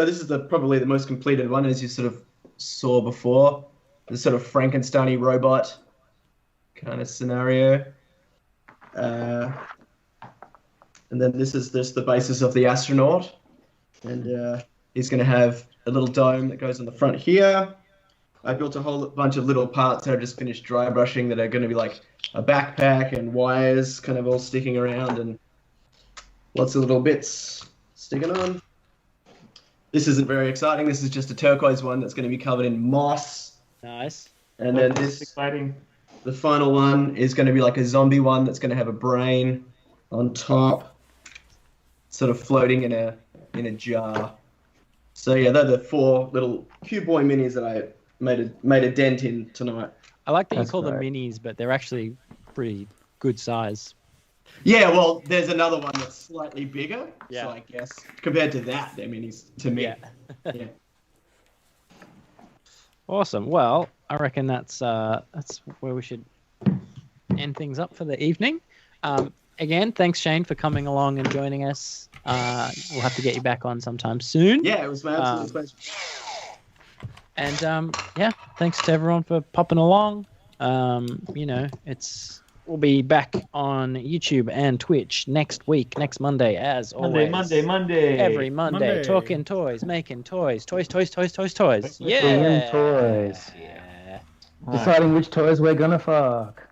probably the most completed one, as you sort of saw before. The sort of Frankenstein robot kind of scenario. And then this is the basis of the astronaut, and he's going to have a little dome that goes on the front here. I built a whole bunch of little parts that I just finished dry brushing that are going to be like a backpack and wires kind of all sticking around and lots of little bits sticking on. This isn't very exciting. This is just a turquoise one that's going to be covered in moss. Nice. And then That's this, exciting. the final one is going to be like a zombie one that's going to have a brain on top, sort of floating in a jar. So yeah, they're the 4 little Cube Boy minis that I made a dent in tonight. I like that you That's call them great. minis, but they're actually pretty good size. Yeah, well, there's another one that's slightly bigger. Yeah. So I guess compared to that, I mean, he's to me. Yeah. Yeah. Awesome. Well, I reckon that's where we should end things up for the evening. Again, thanks Shane for coming along and joining us. We'll have to get you back on sometime soon. Yeah, it was my absolute pleasure. And thanks to everyone for popping along. We'll be back on YouTube and Twitch next week, next Monday, as always. Monday. Every Monday, talking toys, making toys. Toys. Yeah. Toys. Yeah. Deciding which toys we're gonna fuck.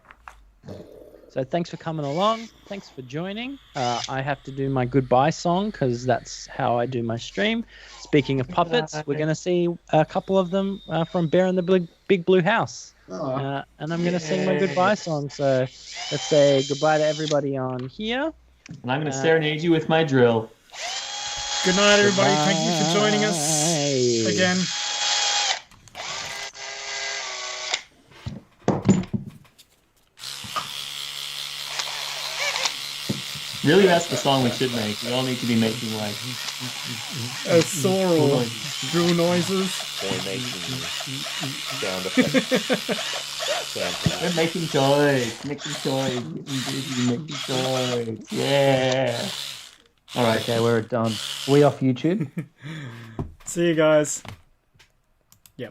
So thanks for coming along. Thanks for joining. I have to do my goodbye song because that's how I do my stream. Speaking of puppets, we're going to see a couple of them from Bear in the Big Blue House. And I'm going to sing my goodbye song. So let's say goodbye to everybody on here. And I'm going to serenade you with my drill. Good night, everybody. Thank you for joining us again. Really, that's the song we should make. We all need to be making like Sorrel drill noises. They're making sound effects. we're making toys, making toys. Yeah. All right. Okay, we're done. We off YouTube. See you guys.